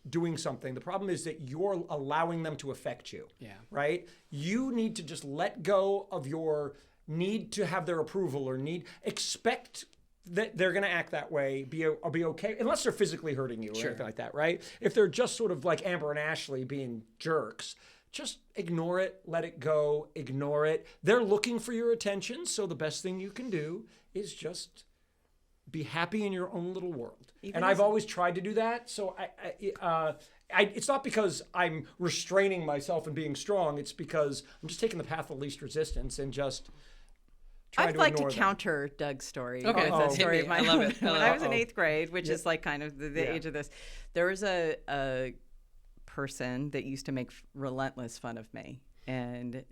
doing something. The problem is that you're allowing them to affect you. Yeah. Right? You need to just let go of your need to have their approval or expect that they're going to act that way, be okay, unless they're physically hurting you or anything like that, right? If they're just sort of like Amber and Ashley being jerks, just ignore it, let it go, ignore it. They're looking for your attention, so the best thing you can do is just be happy in your own little world. I've always tried to do that, so it's not because I'm restraining myself and being strong, it's because I'm just taking the path of least resistance and just I'd like to counter Doug's story with a story of mine. I love it. When I was in 8th grade, which is like kind of the age of this, there was a person that used to make relentless fun of me, and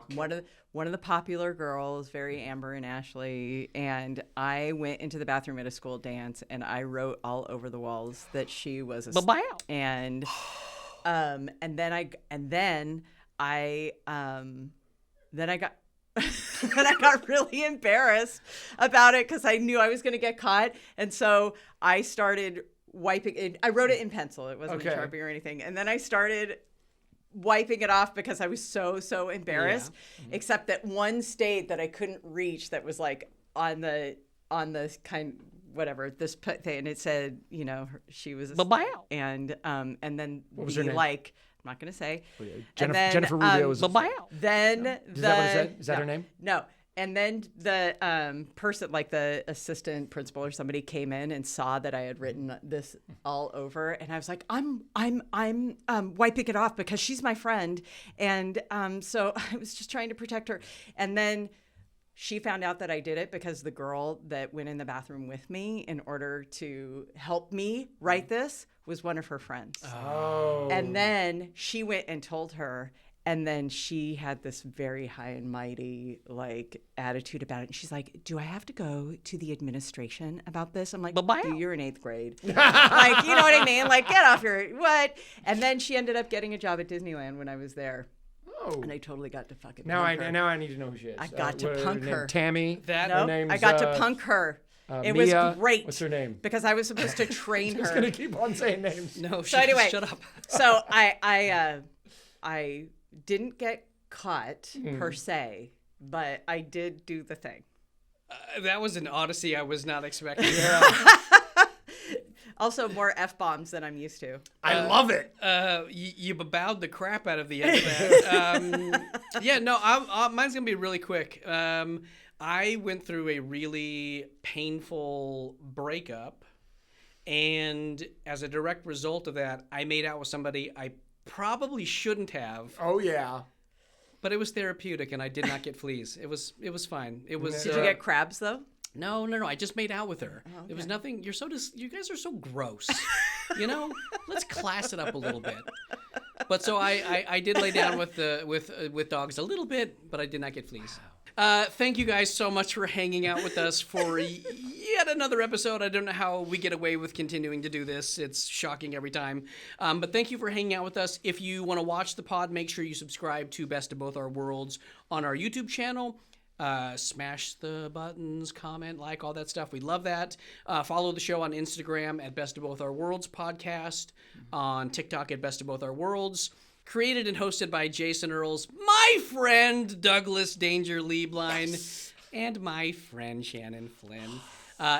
one of the popular girls, very Amber and Ashley, and I went into the bathroom at a school dance and I wrote all over the walls that she was a and then I got and I got really embarrassed about it because I knew I was going to get caught. And so I started wiping it. I wrote it in pencil. It wasn't a Sharpie or anything. And then I started wiping it off because I was so embarrassed. Yeah. Except that one stayed that I couldn't reach that was like on the kind whatever this thing, and it said, you know, she was and then what was her name? Like, I'm not going to say. Jennifer Rubio was then is that her name? No. And then the person, like the assistant principal or somebody, came in and saw that I had written this all over, and I was like, I'm wiping it off because she's my friend, and so I was just trying to protect her. And then she found out that I did it because the girl that went in the bathroom with me in order to help me write this was one of her friends. Oh. And then she went and told her. And then she had this very high and mighty like attitude about it. And she's like, "Do I have to go to the administration about this?" I'm like, "Dude, you're in 8th grade." Like, you know what I mean? Like, get off your what? And then she ended up getting a job at Disneyland when I was there. Oh. And I totally got to fucking punk her. Now I need to know who she is. I got to punk her. Tammy? Her name's, I got to punk her. It was great. What's her name? Because I was supposed to train her. She's going to keep on saying names. No, so anyway, shut up. So I didn't get caught per se, but I did do the thing. That was an odyssey I was not expecting. Also, more F-bombs than I'm used to. I love it. You bowed the crap out of the end of that. Mine's going to be really quick. I went through a really painful breakup, and as a direct result of that, I made out with somebody I probably shouldn't have. Oh yeah. But it was therapeutic, and I did not get fleas. It was fine. It was. Did you get crabs though? No. I just made out with her. Oh, okay. It was nothing. You guys are so gross. You know, let's class it up a little bit. But so I did lay down with dogs a little bit, but I did not get fleas. Thank you guys so much for hanging out with us for yet another episode. I don't know how we get away with continuing to do this. It's shocking every time. But thank you for hanging out with us. If you want to watch the pod, make sure you subscribe to Best of Both Our Worlds on our YouTube channel. Smash the buttons, comment, like, all that stuff. We love that. Follow the show on Instagram at Best of Both Our Worlds Podcast, on TikTok at Best of Both Our Worlds. Created and hosted by Jason Earls, my friend Douglas Danger Lieblein, and my friend Shannon Flynn.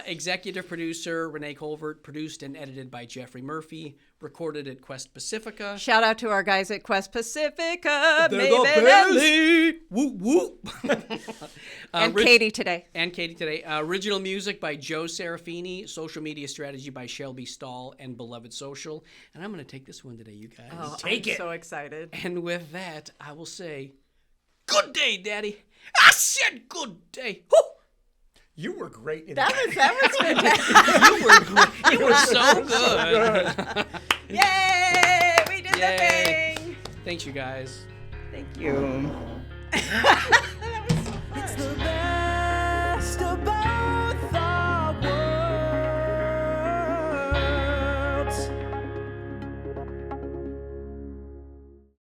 Executive producer Renee Colvert, produced and edited by Jeffrey Murphy, recorded at Quest Pacifica. Shout out to our guys at Quest Pacifica. Whoop, whoop. And Katie today. Original music by Joe Serafini. Social media strategy by Shelby Stahl and Beloved Social. And I'm going to take this one today, you guys. Oh, I'm so excited. And with that, I will say, good day, Daddy. I said good day. Woo! You were great in that. That was You were great. fantastic. You were so good. Yay! We did the thing. Thanks, you guys. Thank you.